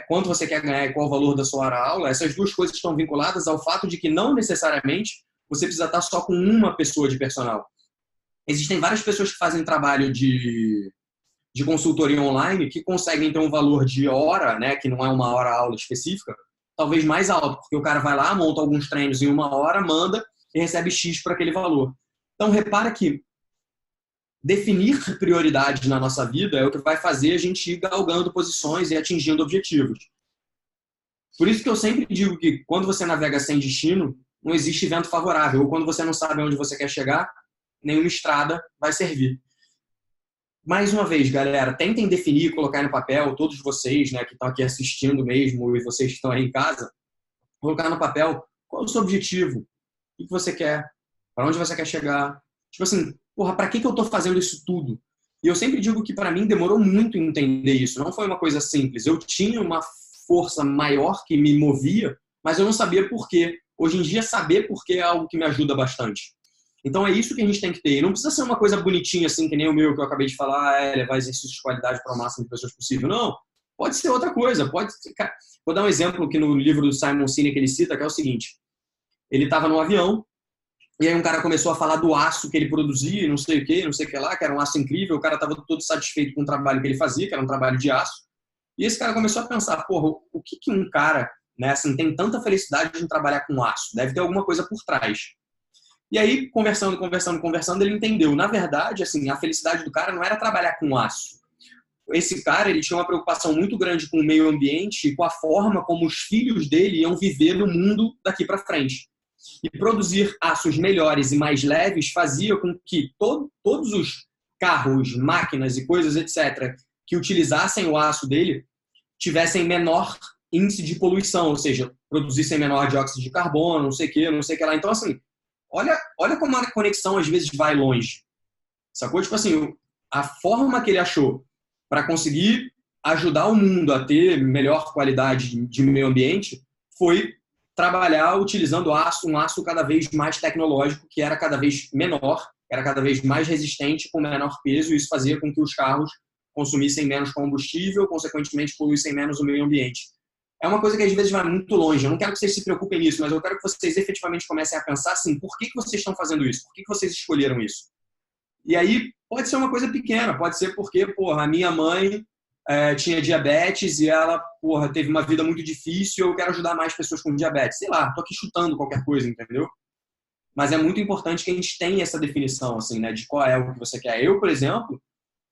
quanto você quer ganhar e qual o valor da sua hora aula, essas duas coisas estão vinculadas ao fato de que não necessariamente você precisa estar só com uma pessoa de personal. Existem várias pessoas que fazem trabalho de consultoria online que conseguem ter um valor de hora, né, que não é uma hora aula específica, talvez mais alto, porque o cara vai lá, monta alguns treinos em 1 hora, manda e recebe X por aquele valor. Então, repara que definir prioridades na nossa vida é o que vai fazer a gente ir galgando posições e atingindo objetivos. Por isso que eu sempre digo que quando você navega sem destino, não existe vento favorável. Ou quando você não sabe onde você quer chegar, nenhuma estrada vai servir. Mais uma vez, galera, tentem definir, colocar no papel, todos vocês, né, que estão aqui assistindo mesmo e vocês que estão aí em casa, colocar no papel qual é o seu objetivo, o que você quer, para onde você quer chegar. Tipo assim, para que eu estou fazendo isso tudo? E eu sempre digo que para mim demorou muito entender isso, não foi uma coisa simples. Eu tinha uma força maior que me movia, mas eu não sabia por quê. Hoje em dia, saber por quê é algo que me ajuda bastante. Então é isso que a gente tem que ter. E não precisa ser uma coisa bonitinha assim, que nem o meu que eu acabei de falar, levar exercícios de qualidade para o máximo de pessoas possível. Não, pode ser outra coisa. Vou dar um exemplo que no livro do Simon Sinek ele cita, que é o seguinte. Ele estava no avião, e aí um cara começou a falar do aço que ele produzia, não sei o que lá, que era um aço incrível, o cara estava todo satisfeito com o trabalho que ele fazia, que era um trabalho de aço. E esse cara começou a pensar, o que um cara, né, assim, tem tanta felicidade em trabalhar com aço? Deve ter alguma coisa por trás. E aí, conversando, ele entendeu. Na verdade, assim, a felicidade do cara não era trabalhar com aço. Esse cara, ele tinha uma preocupação muito grande com o meio ambiente e com a forma como os filhos dele iam viver no mundo daqui para frente. E produzir aços melhores e mais leves fazia com que todos os carros, máquinas e coisas, etc., que utilizassem o aço dele tivessem menor índice de poluição, ou seja, produzissem menor dióxido de carbono, não sei o que lá. Então, assim, olha como a conexão às vezes vai longe. Sacou? Tipo assim, a forma que ele achou para conseguir ajudar o mundo a ter melhor qualidade de meio ambiente foi trabalhar utilizando um aço cada vez mais tecnológico, que era cada vez menor, era cada vez mais resistente, com menor peso, e isso fazia com que os carros consumissem menos combustível, consequentemente poluíssem menos o meio ambiente. É uma coisa que às vezes vai muito longe. Eu não quero que vocês se preocupem nisso, mas eu quero que vocês efetivamente comecem a pensar assim, por que vocês estão fazendo isso? Por que vocês escolheram isso? E aí pode ser uma coisa pequena, pode ser porque, porra, a minha mãe tinha diabetes e ela, porra, teve uma vida muito difícil e eu quero ajudar mais pessoas com diabetes. Sei lá, tô aqui chutando qualquer coisa, entendeu? Mas é muito importante que a gente tenha essa definição, assim, né, de qual é o que você quer. Eu, por exemplo,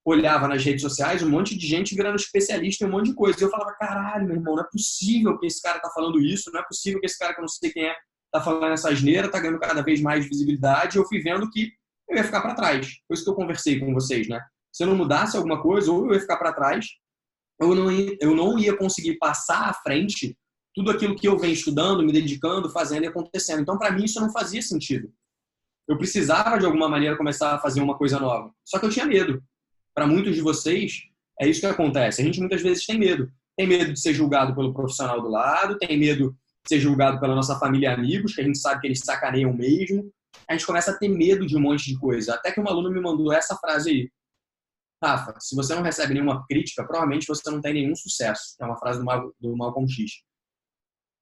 olhava nas redes sociais um monte de gente virando especialista em um monte de coisa. E eu falava, caralho, meu irmão, não é possível que esse cara tá falando isso, não é possível que esse cara que eu não sei quem é tá falando essa asneira, tá ganhando cada vez mais visibilidade. Eu fui vendo que eu ia ficar para trás. Foi isso que eu conversei com vocês, né? Se eu não mudasse alguma coisa, ou eu ia ficar para trás, ou eu não ia conseguir passar à frente tudo aquilo que eu venho estudando, me dedicando, fazendo e acontecendo. Então, para mim, isso não fazia sentido. Eu precisava, de alguma maneira, começar a fazer uma coisa nova. Só que eu tinha medo. Para muitos de vocês, é isso que acontece. A gente muitas vezes tem medo. Tem medo de ser julgado pelo profissional do lado, tem medo de ser julgado pela nossa família e amigos, que a gente sabe que eles sacaneiam mesmo. A gente começa a ter medo de um monte de coisa. Até que um aluno me mandou essa frase aí. Rafa, se você não recebe nenhuma crítica, provavelmente você não tem nenhum sucesso. É uma frase do Malcolm X.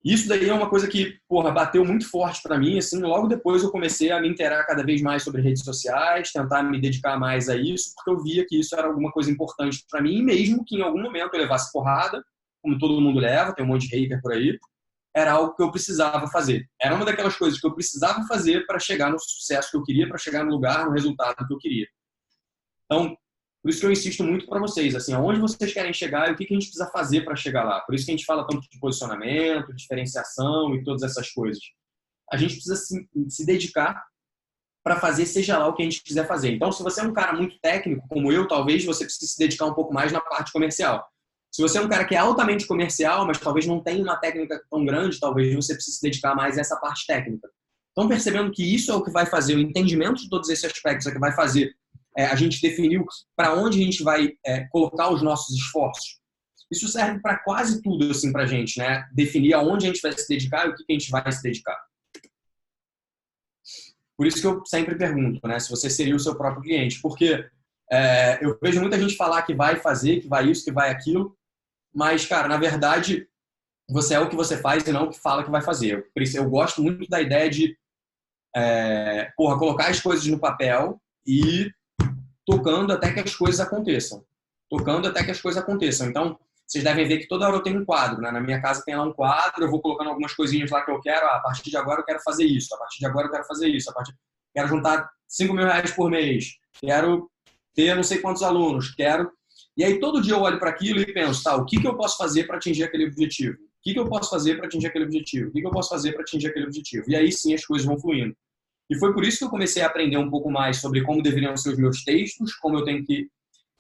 Isso daí é uma coisa que, porra, bateu muito forte para mim, assim, logo depois eu comecei a me inteirar cada vez mais sobre redes sociais, tentar me dedicar mais a isso, porque eu via que isso era alguma coisa importante para mim, mesmo que em algum momento eu levasse porrada, como todo mundo leva, tem um monte de hater por aí, era algo que eu precisava fazer. Era uma daquelas coisas que eu precisava fazer para chegar no sucesso que eu queria, para chegar no lugar, no resultado que eu queria. Então, por isso que eu insisto muito para vocês, assim, aonde vocês querem chegar e o que a gente precisa fazer para chegar lá. Por isso que a gente fala tanto de posicionamento, diferenciação e todas essas coisas. A gente precisa se dedicar para fazer seja lá o que a gente quiser fazer. Então, se você é um cara muito técnico, como eu, talvez você precise se dedicar um pouco mais na parte comercial. Se você é um cara que é altamente comercial, mas talvez não tenha uma técnica tão grande, talvez você precise se dedicar mais a essa parte técnica. Então, percebendo que isso é o que vai fazer, o entendimento de todos esses aspectos é o que vai fazer a gente definir para onde a gente vai colocar os nossos esforços. Isso serve para quase tudo, assim, para a gente, né? Definir aonde a gente vai se dedicar e o que a gente vai se dedicar. Por isso que eu sempre pergunto, né? Se você seria o seu próprio cliente. Porque eu vejo muita gente falar que vai fazer, que vai isso, que vai aquilo. Mas, cara, na verdade, você é o que você faz e não o que fala que vai fazer. Eu gosto muito da ideia de colocar as coisas no papel e tocando até que as coisas aconteçam. Tocando até que as coisas aconteçam. Então, vocês devem ver que toda hora eu tenho um quadro, né? Na minha casa tem lá um quadro, eu vou colocando algumas coisinhas lá que eu quero. A partir de agora eu quero fazer isso. A partir de agora eu quero fazer isso. Quero juntar R$5.000 por mês. Quero ter não sei quantos alunos. E aí todo dia eu olho para aquilo e penso, tá, o que eu posso fazer para atingir aquele objetivo? O que eu posso fazer para atingir aquele objetivo? O que eu posso fazer para atingir aquele objetivo? E aí sim as coisas vão fluindo. E foi por isso que eu comecei a aprender um pouco mais sobre como deveriam ser os meus textos, como eu tenho que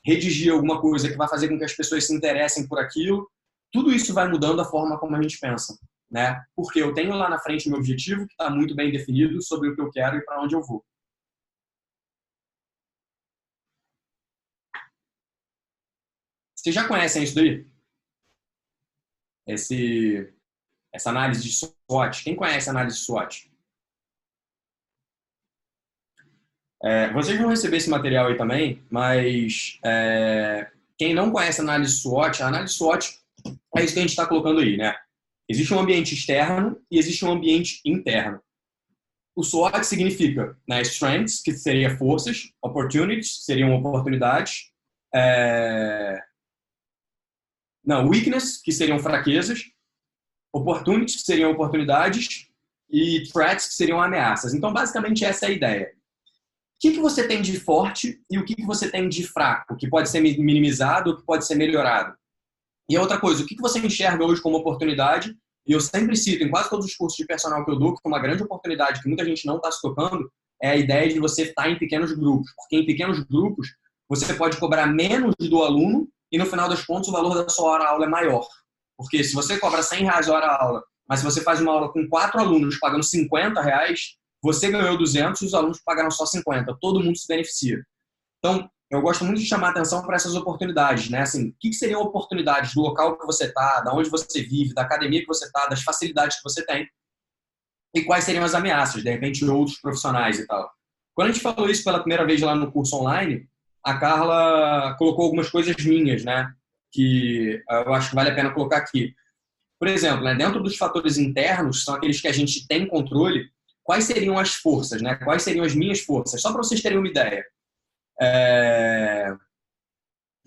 redigir alguma coisa que vai fazer com que as pessoas se interessem por aquilo. Tudo isso vai mudando a forma como a gente pensa, né? Porque eu tenho lá na frente o meu objetivo, que está muito bem definido sobre o que eu quero e para onde eu vou. Vocês já conhecem isso daí? Essa análise de SWOT. Quem conhece a análise de SWOT? Vocês vão receber esse material aí também, mas quem não conhece a análise SWOT é isso que a gente está colocando aí, né? Existe um ambiente externo e existe um ambiente interno. O SWOT significa, né, strengths, que seria forças, opportunities, que seriam oportunidades, weakness, que seriam fraquezas, opportunities, que seriam oportunidades, e threats, que seriam ameaças. Então, basicamente, essa é a ideia. O que você tem de forte e o que você tem de fraco, que pode ser minimizado ou que pode ser melhorado. E a outra coisa, o que você enxerga hoje como oportunidade, e eu sempre cito em quase todos os cursos de personal que eu dou, que uma grande oportunidade que muita gente não está se tocando, é a ideia de você estar em pequenos grupos. Porque em pequenos grupos, você pode cobrar menos do aluno e no final das contas o valor da sua hora-aula é maior. Porque se você cobra R$100 a hora-aula, mas se você faz uma aula com 4 alunos pagando R$50, você ganhou 200 e os alunos pagaram só 50. Todo mundo se beneficia. Então, eu gosto muito de chamar a atenção para essas oportunidades, né? Assim, o que seriam oportunidades do local que você está, da onde você vive, da academia que você está, das facilidades que você tem. e quais seriam as ameaças, de repente, de outros profissionais e tal. Quando a gente falou isso pela primeira vez lá no curso online, a Carla colocou algumas coisas minhas, né, que eu acho que vale a pena colocar aqui. Por exemplo, né, dentro dos fatores internos, são aqueles que a gente tem controle, quais seriam as forças, né? Quais seriam as minhas forças? Só para vocês terem uma ideia.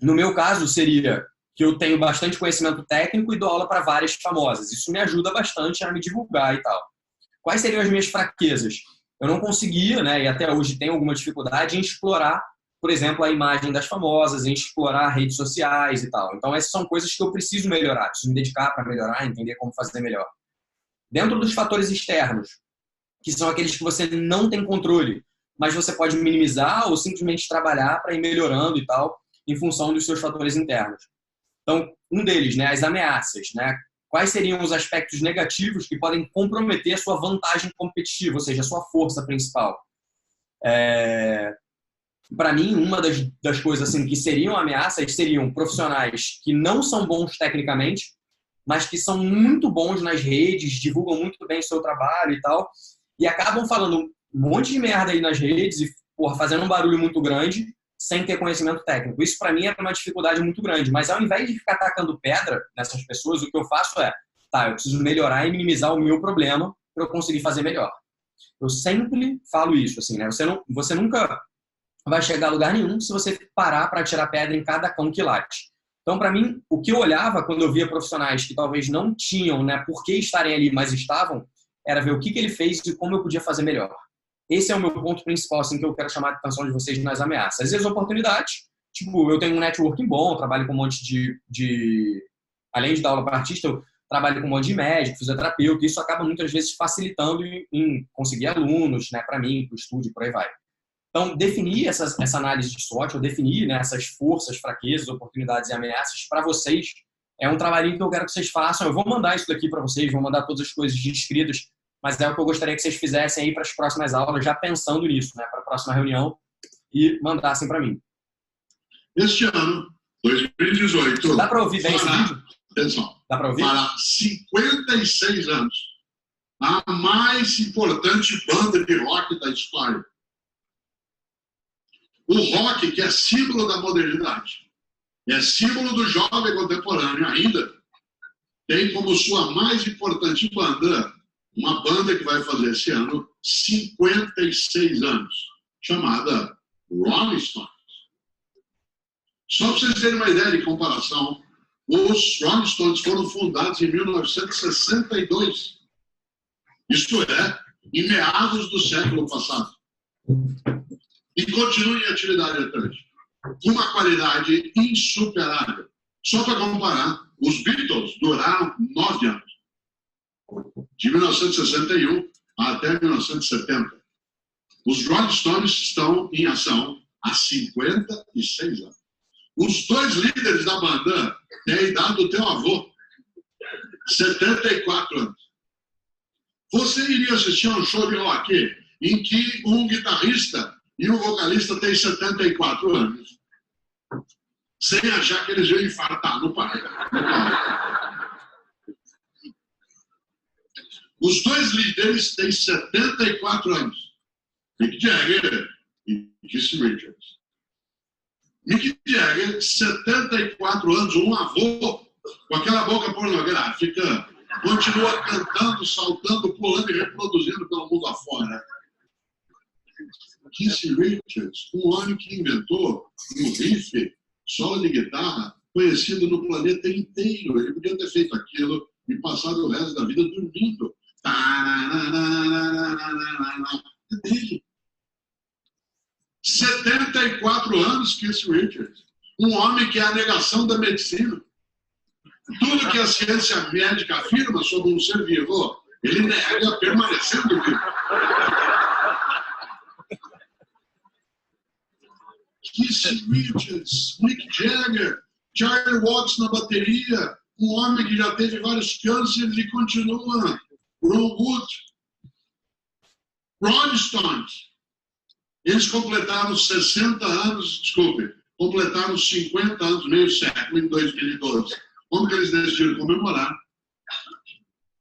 No meu caso, seria que eu tenho bastante conhecimento técnico e dou aula para várias famosas. Isso me ajuda bastante a me divulgar e tal. Quais seriam as minhas fraquezas? Eu não conseguia, né, e até hoje tenho alguma dificuldade em explorar, por exemplo, a imagem das famosas, em explorar redes sociais e tal. Então, essas são coisas que eu preciso melhorar, preciso me dedicar para melhorar, entender como fazer melhor. Dentro dos fatores externos, que são aqueles que você não tem controle, mas você pode minimizar ou simplesmente trabalhar para ir melhorando e tal, em função dos seus fatores internos. Então, um deles, né, as ameaças, né? Quais seriam os aspectos negativos que podem comprometer a sua vantagem competitiva, ou seja, a sua força principal? Para mim, uma das coisas assim, que seriam ameaças seriam profissionais que não são bons tecnicamente, mas que são muito bons nas redes, divulgam muito bem o seu trabalho e tal, e acabam falando um monte de merda aí nas redes e fazendo um barulho muito grande sem ter conhecimento técnico. Isso, para mim, era uma dificuldade muito grande. Mas, ao invés de ficar tacando pedra nessas pessoas, o que eu faço é, eu preciso melhorar e minimizar o meu problema para eu conseguir fazer melhor. Eu sempre falo isso, assim, né? Você nunca vai chegar a lugar nenhum se você parar para tirar pedra em cada cão que late. Então, para mim, o que eu olhava quando eu via profissionais que talvez não tinham, né, por que estarem ali, mas estavam, era ver o que ele fez e como eu podia fazer melhor. Esse é o meu ponto principal, assim, que eu quero chamar a atenção de vocês nas ameaças. Às vezes, oportunidades. Tipo, eu tenho um networking bom, trabalho com um monte de... Além de dar aula para artista, eu trabalho com um monte de médico, fisioterapeuta, e isso acaba muitas vezes facilitando em conseguir alunos, né, para mim, para o estúdio, por aí vai. Então, definir essa análise de SWOT, ou definir, né, essas forças, fraquezas, oportunidades e ameaças para vocês, é um trabalhinho que eu quero que vocês façam. Eu vou mandar isso daqui para vocês, vou mandar todas as coisas descritas, mas é o que eu gostaria que vocês fizessem aí para as próximas aulas, já pensando nisso, né, para a próxima reunião, e mandassem para mim. Este ano, 2018... Dá para ouvir bem esse vídeo? Atenção. Dá para ouvir? Para 56 anos, a mais importante banda de rock da história. O rock, que é símbolo da modernidade, é símbolo do jovem contemporâneo ainda, tem como sua mais importante banda, uma banda que vai fazer esse ano 56 anos, chamada Rolling Stones. Só para vocês terem uma ideia de comparação, os Rolling Stones foram fundados em 1962. Isto é, em meados do século passado. E continuam em atividade até hoje, com uma qualidade insuperável. Só para comparar, os Beatles duraram 9 anos, de 1961 até 1970. Os Rolling Stones estão em ação há 56 anos. Os dois líderes da banda têm a idade do teu avô, 74 anos. Você iria assistir a um show de rock em que um guitarrista e o vocalista tem 74 anos, sem achar que eles iam infartar no palco. Os dois líderes têm 74 anos. Mick Jagger e Keith Richards. Mick Jagger, 74 anos, um avô, com aquela boca pornográfica, continua cantando, saltando, pulando e reproduzindo pelo mundo afora. Keith Richards, um homem que inventou um riff, solo de guitarra, conhecido no planeta inteiro. Ele podia ter feito aquilo e passado o resto da vida dormindo. É dele. 74 anos, Keith Richards. Um homem que é a negação da medicina. Tudo que a ciência médica afirma sobre um ser vivo, ele nega permanecendo vivo. Keith Richards, Mick Jagger, Charlie Watts na bateria, um homem que já teve vários cânceres e continua. Ron Wood, Rolling Stones. Eles completaram 60 anos, completaram 50 anos, meio século, em 2012. Como que eles decidiram comemorar?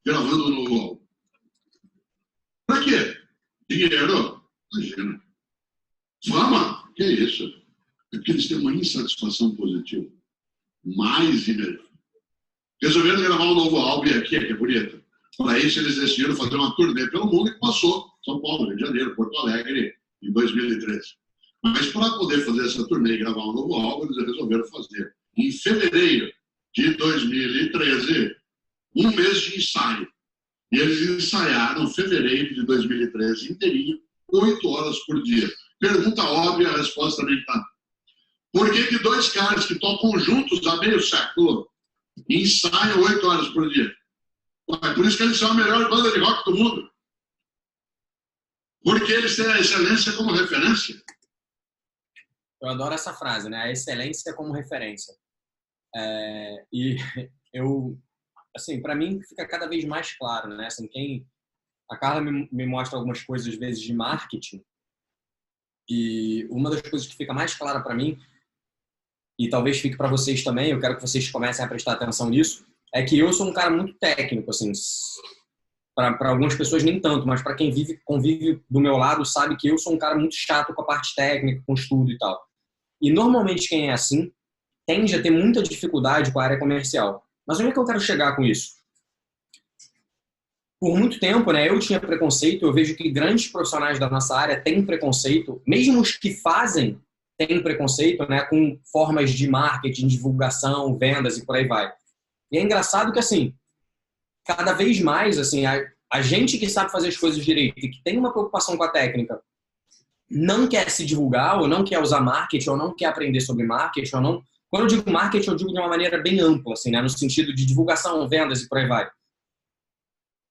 Gravando no UOL. Para quê? Dinheiro? Imagina. Fama? Que isso? É porque eles têm uma insatisfação positiva. Mais imediata. Resolveram gravar um novo álbum aqui, que é bonito. Para isso, eles decidiram fazer uma turnê pelo mundo e passou São Paulo, Rio de Janeiro, Porto Alegre, em 2013. Mas para poder fazer essa turnê e gravar um novo álbum, eles resolveram fazer, em fevereiro de 2013, um mês de ensaio. E eles ensaiaram fevereiro de 2013 inteirinho, 8 horas por dia. Pergunta óbvia, a resposta nem tá. Por que dois caras que tocam juntos há meio século ensaiam 8 horas por dia? É por isso que eles são a melhor banda de rock do mundo. Porque eles têm a excelência como referência. Eu adoro essa frase, né? A excelência como referência. E eu, assim, para mim fica cada vez mais claro, né? Assim, a Carla me mostra algumas coisas, às vezes, de marketing. E uma das coisas que fica mais clara para mim, e talvez fique para vocês também, eu quero que vocês comecem a prestar atenção nisso, é que eu sou um cara muito técnico, assim, para algumas pessoas nem tanto, mas para quem convive do meu lado sabe que eu sou um cara muito chato com a parte técnica, com estudo e tal. E normalmente quem é assim tende a ter muita dificuldade com a área comercial. Mas onde é que eu quero chegar com isso? Por muito tempo, né, eu tinha preconceito, eu vejo que grandes profissionais da nossa área têm preconceito, mesmo os que fazem têm preconceito, né, com formas de marketing, divulgação, vendas e por aí vai. E é engraçado que, assim, cada vez mais, assim, a gente que sabe fazer as coisas direito e que tem uma preocupação com a técnica não quer se divulgar, ou não quer usar marketing, ou não quer aprender sobre marketing, ou não... Quando eu digo marketing, eu digo de uma maneira bem ampla, assim, né, no sentido de divulgação, vendas e por aí vai.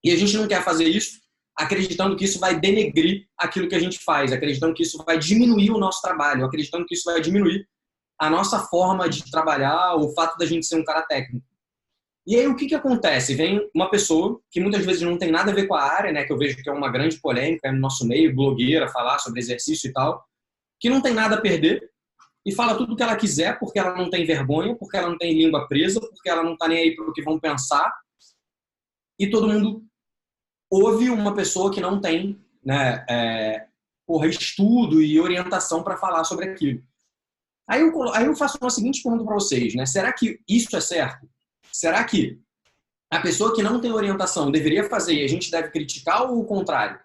E a gente não quer fazer isso acreditando que isso vai denegrir aquilo que a gente faz, acreditando que isso vai diminuir o nosso trabalho, acreditando que isso vai diminuir a nossa forma de trabalhar, o fato da gente ser um cara técnico. E aí o que acontece? Vem uma pessoa que muitas vezes não tem nada a ver com a área, né, que eu vejo que é uma grande polêmica no nosso meio, blogueira, falar sobre exercício e tal, que não tem nada a perder e fala tudo o que ela quiser porque ela não tem vergonha, porque ela não tem língua presa, porque ela não está nem aí para o que vão pensar. E todo mundo ouve uma pessoa que não tem, né, estudo e orientação para falar sobre aquilo. Aí eu faço uma seguinte pergunta para vocês, né? Será que isso é certo? Será que a pessoa que não tem orientação deveria fazer e a gente deve criticar ou o contrário?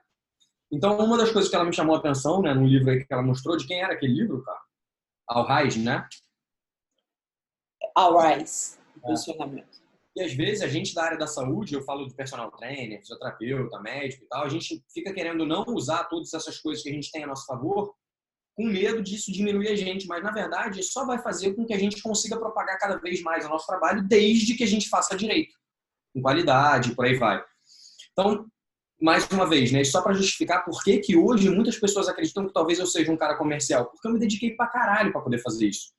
Então, uma das coisas que ela me chamou a atenção, né, no livro aí que ela mostrou, de quem era aquele livro, cara? Al Rise, né? Al Rise, funcionamento. E às vezes a gente da área da saúde, eu falo de personal trainer, fisioterapeuta, médico e tal, a gente fica querendo não usar todas essas coisas que a gente tem a nosso favor com medo disso diminuir a gente, mas na verdade só vai fazer com que a gente consiga propagar cada vez mais o nosso trabalho desde que a gente faça direito, com qualidade, por aí vai. Então, mais uma vez, né, só para justificar por que hoje muitas pessoas acreditam que talvez eu seja um cara comercial, porque eu me dediquei pra caralho para poder fazer isso.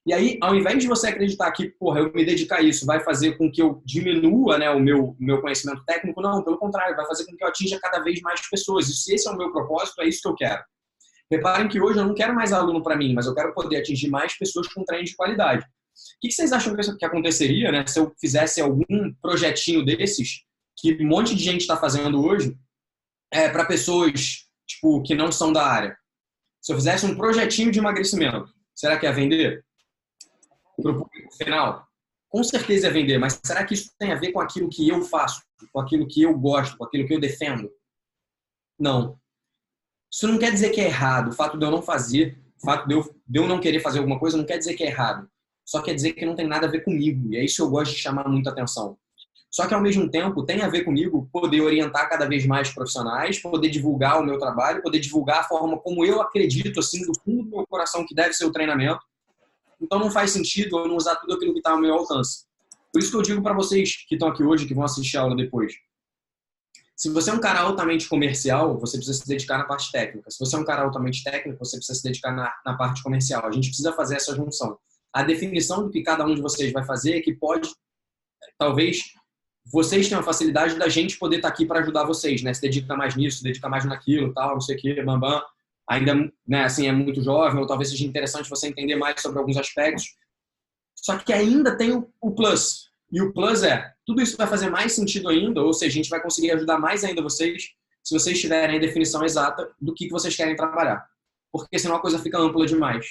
E aí, ao invés de você acreditar que, porra, eu me dedicar a isso vai fazer com que eu diminua, né, o meu conhecimento técnico, não, pelo contrário, vai fazer com que eu atinja cada vez mais pessoas. E se esse é o meu propósito, é isso que eu quero. Reparem que hoje eu não quero mais aluno para mim, mas eu quero poder atingir mais pessoas com treino de qualidade. O que vocês acham que aconteceria, né, se eu fizesse algum projetinho desses, que um monte de gente está fazendo hoje, para pessoas tipo, que não são da área? Se eu fizesse um projetinho de emagrecimento, será que ia vender? Para o público final? Com certeza ia vender, mas será que isso tem a ver com aquilo que eu faço, com aquilo que eu gosto, com aquilo que eu defendo? Não. Isso não quer dizer que é errado. O fato de eu não fazer, o fato de eu não querer fazer alguma coisa não quer dizer que é errado. Só quer dizer que não tem nada a ver comigo. E é isso que eu gosto de chamar muita atenção. Só que, ao mesmo tempo, tem a ver comigo poder orientar cada vez mais profissionais, poder divulgar o meu trabalho, poder divulgar a forma como eu acredito, assim, do fundo do meu coração, que deve ser o treinamento. Então, não faz sentido eu não usar tudo aquilo que está ao meu alcance. Por isso que eu digo para vocês que estão aqui hoje, que vão assistir a aula depois. Se você é um cara altamente comercial, você precisa se dedicar na parte técnica. Se você é um cara altamente técnico, você precisa se dedicar na parte comercial. A gente precisa fazer essa junção. A definição do que cada um de vocês vai fazer é que pode, talvez, vocês tenham a facilidade da gente poder estar aqui para ajudar vocês, né? Se dedica mais nisso, se dedica mais naquilo, tal, não sei o que, bambam. Ainda, né, assim, é muito jovem, ou talvez seja interessante você entender mais sobre alguns aspectos. Só que ainda tem o plus. E o plus tudo isso vai fazer mais sentido ainda, ou seja, a gente vai conseguir ajudar mais ainda vocês se vocês tiverem a definição exata do que vocês querem trabalhar. Porque senão a coisa fica ampla demais.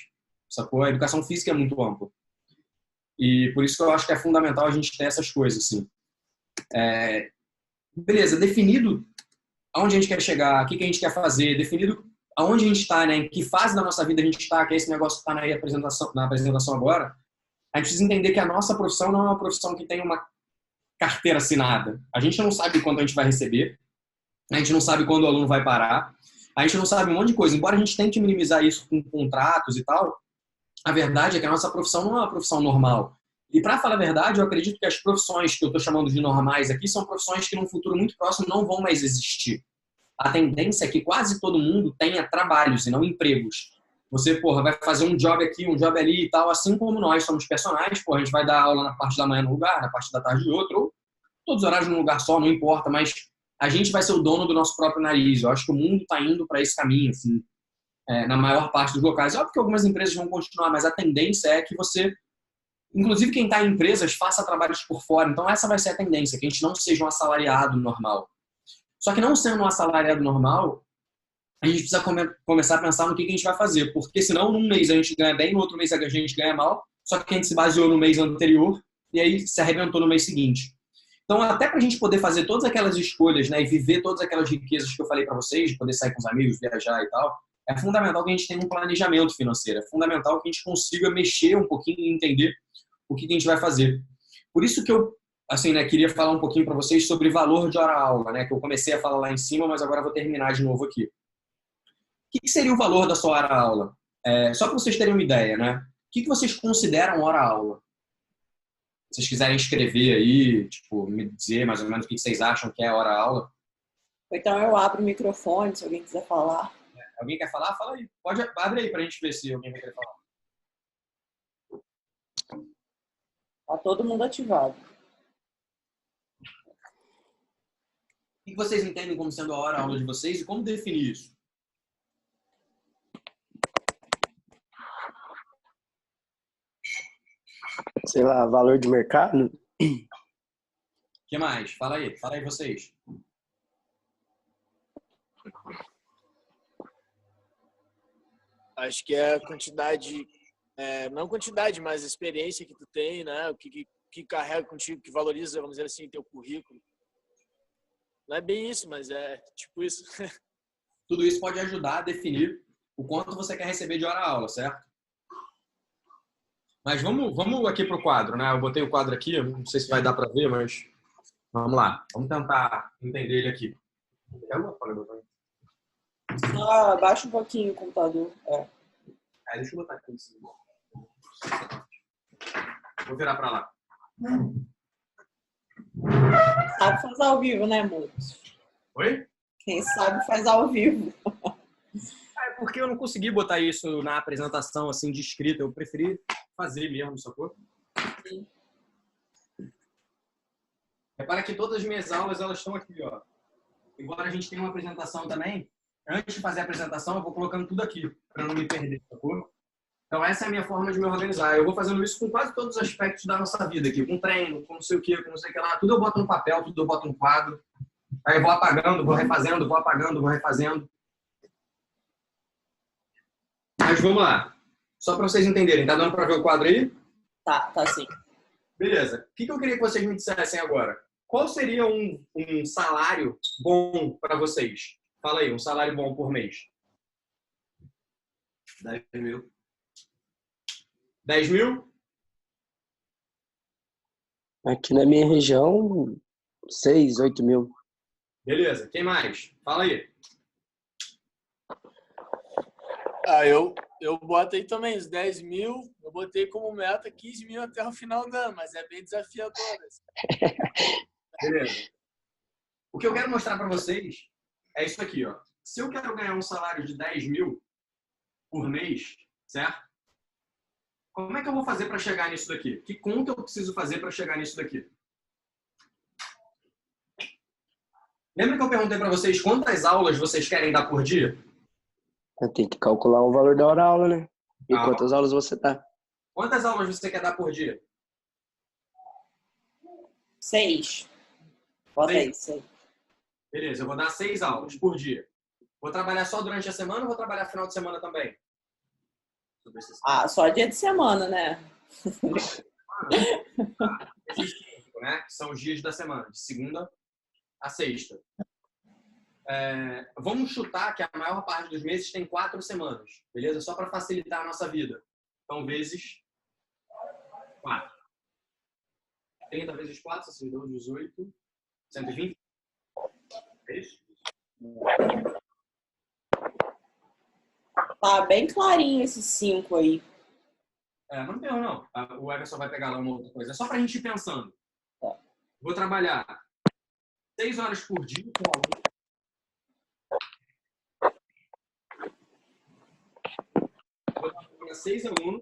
Sacou? A educação física é muito ampla. E por isso que eu acho que é fundamental a gente ter essas coisas, assim. Beleza, definido aonde a gente quer chegar, o que a gente quer fazer, definido aonde a gente está, né, em que fase da nossa vida a gente está, que é esse negócio que está na apresentação agora, a gente precisa entender que a nossa profissão não é uma profissão que tem uma carteira assinada. A gente não sabe quanto a gente vai receber, a gente não sabe quando o aluno vai parar, a gente não sabe um monte de coisa. Embora a gente tente minimizar isso com contratos e tal, a verdade é que a nossa profissão não é uma profissão normal. E para falar a verdade, eu acredito que as profissões que eu estou chamando de normais aqui são profissões que num futuro muito próximo não vão mais existir. A tendência é que quase todo mundo tenha trabalhos e não empregos. Você, vai fazer um job aqui, um job ali e tal, assim como nós somos personagens, a gente vai dar aula na parte da manhã num lugar, na parte da tarde em outro, ou todos os horários num lugar só, não importa, mas a gente vai ser o dono do nosso próprio nariz. Eu acho que o mundo está indo para esse caminho, assim, na maior parte dos locais. É óbvio que algumas empresas vão continuar, mas a tendência é que você, inclusive quem está em empresas, faça trabalhos por fora. Então essa vai ser a tendência, que a gente não seja um assalariado normal. Só que não sendo um assalariado normal, a gente precisa começar a pensar no que a gente vai fazer, porque senão num mês a gente ganha bem, no outro mês a gente ganha mal, só que a gente se baseou no mês anterior e aí se arrebentou no mês seguinte. Então, até para a gente poder fazer todas aquelas escolhas, né, e viver todas aquelas riquezas que eu falei para vocês, de poder sair com os amigos, viajar e tal, é fundamental que a gente tenha um planejamento financeiro, é fundamental que a gente consiga mexer um pouquinho e entender o que a gente vai fazer. Por isso que eu, assim, né, queria falar um pouquinho para vocês sobre valor de hora-aula, né, que eu comecei a falar lá em cima, mas agora vou terminar de novo aqui. O que seria o valor da sua hora-aula? Só para vocês terem uma ideia, né? O que vocês consideram hora-aula? Se vocês quiserem escrever aí, tipo, me dizer mais ou menos o que vocês acham que é hora-aula. Então eu abro o microfone, se alguém quiser falar. Alguém quer falar? Fala aí. Abre aí para a gente ver se alguém vai querer falar. Tá todo mundo ativado. O que vocês entendem como sendo a hora-aula de vocês e como definir isso? Sei lá, valor de mercado? O que mais? Fala aí vocês. Acho que é a quantidade, não quantidade, mas a experiência que tu tem, né? O que carrega contigo, que valoriza, vamos dizer assim, teu currículo. Não é bem isso, mas é tipo isso. Tudo isso pode ajudar a definir o quanto você quer receber de hora-aula, certo? Mas vamos aqui para o quadro, né? Eu botei o quadro aqui, não sei se vai dar para ver, mas vamos lá. Vamos tentar entender ele aqui. Abaixa um pouquinho o computador. Deixa eu botar aqui em cima. Vou virar para lá. Sabe fazer ao vivo, né, moço? Oi? Quem sabe faz ao vivo. Porque eu não consegui botar isso na apresentação assim de escrita, eu preferi fazer mesmo, sacou? Sim. Repara que todas as minhas aulas elas estão aqui, ó. Embora a gente tenha uma apresentação também, antes de fazer a apresentação eu vou colocando tudo aqui para não me perder, sacou? Então essa é a minha forma de me organizar. Eu vou fazendo isso com quase todos os aspectos da nossa vida aqui, com treino, com não sei o que, com não sei o que lá, tudo eu boto no papel, tudo eu boto no quadro. Aí eu vou apagando, vou refazendo, vou apagando, vou refazendo. Mas vamos lá. Só para vocês entenderem. Tá dando para ver o quadro aí? Tá sim. Beleza. O que eu queria que vocês me dissessem agora? Qual seria um salário bom para vocês? Fala aí, um salário bom por mês. 10 mil. 10 mil? Aqui na minha região, 6, 8 mil. Beleza. Quem mais? Fala aí. Eu boto aí também os 10 mil, eu botei como meta 15 mil até o final do ano, mas é bem desafiador. Beleza. O que eu quero mostrar para vocês é isso aqui, ó. Se eu quero ganhar um salário de 10 mil por mês, certo? Como é que eu vou fazer para chegar nisso daqui? Que conta eu preciso fazer para chegar nisso daqui? Lembra que eu perguntei para vocês quantas aulas vocês querem dar por dia? Eu tenho que calcular o valor da hora-aula, né? E quantas aulas você dá? Quantas aulas você quer dar por dia? 6. Bota aí, 6. Beleza, eu vou dar 6 aulas por dia. Vou trabalhar só durante a semana ou vou trabalhar final de semana também? Ah, só dia de semana, né? Esses 5, né? Que são os dias da semana, de segunda a sexta. Vamos chutar que a maior parte dos meses tem 4 semanas, beleza? Só para facilitar a nossa vida. Então, vezes 4. 30 vezes 4, 62, 18, 120. É isso? Tá bem clarinho esses 5 aí. Mas não tem erro, não. O Everson vai pegar lá uma outra coisa. É só para a gente ir pensando. Tá. Vou trabalhar 6 horas por dia com aluno. Vou trabalhar 6 alunos.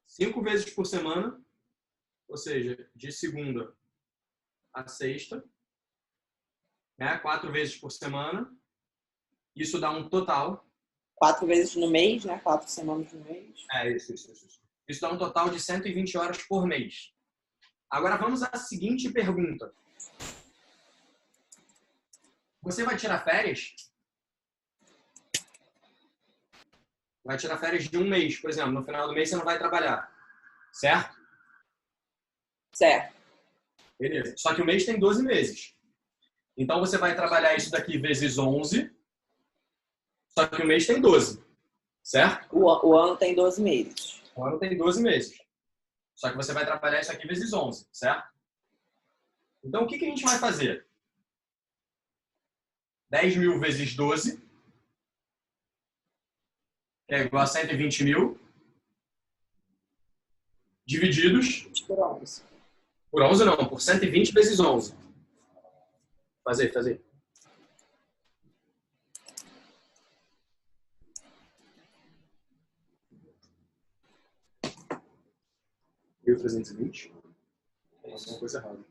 5 vezes por semana. Ou seja, de segunda a sexta. 4 vezes por semana. Isso dá um total. 4 vezes no mês, né? 4 semanas no mês. Isso. Isso dá um total de 120 horas por mês. Agora vamos à seguinte pergunta. Você vai tirar férias? Vai tirar férias de um mês, por exemplo. No final do mês você não vai trabalhar. Certo? Certo. Beleza. Só que o mês tem 12 meses. Então você vai trabalhar isso daqui vezes 11. Só que o mês tem 12. Certo? O ano tem 12 meses. O ano tem 12 meses. Só que você vai trabalhar isso aqui vezes 11. Certo? Então o que a gente vai fazer? 10 mil vezes 12, que é igual a 120 mil, divididos Por 11. por 11 não, por 120 vezes 11. Fazer. E 320? Tem alguma coisa errada.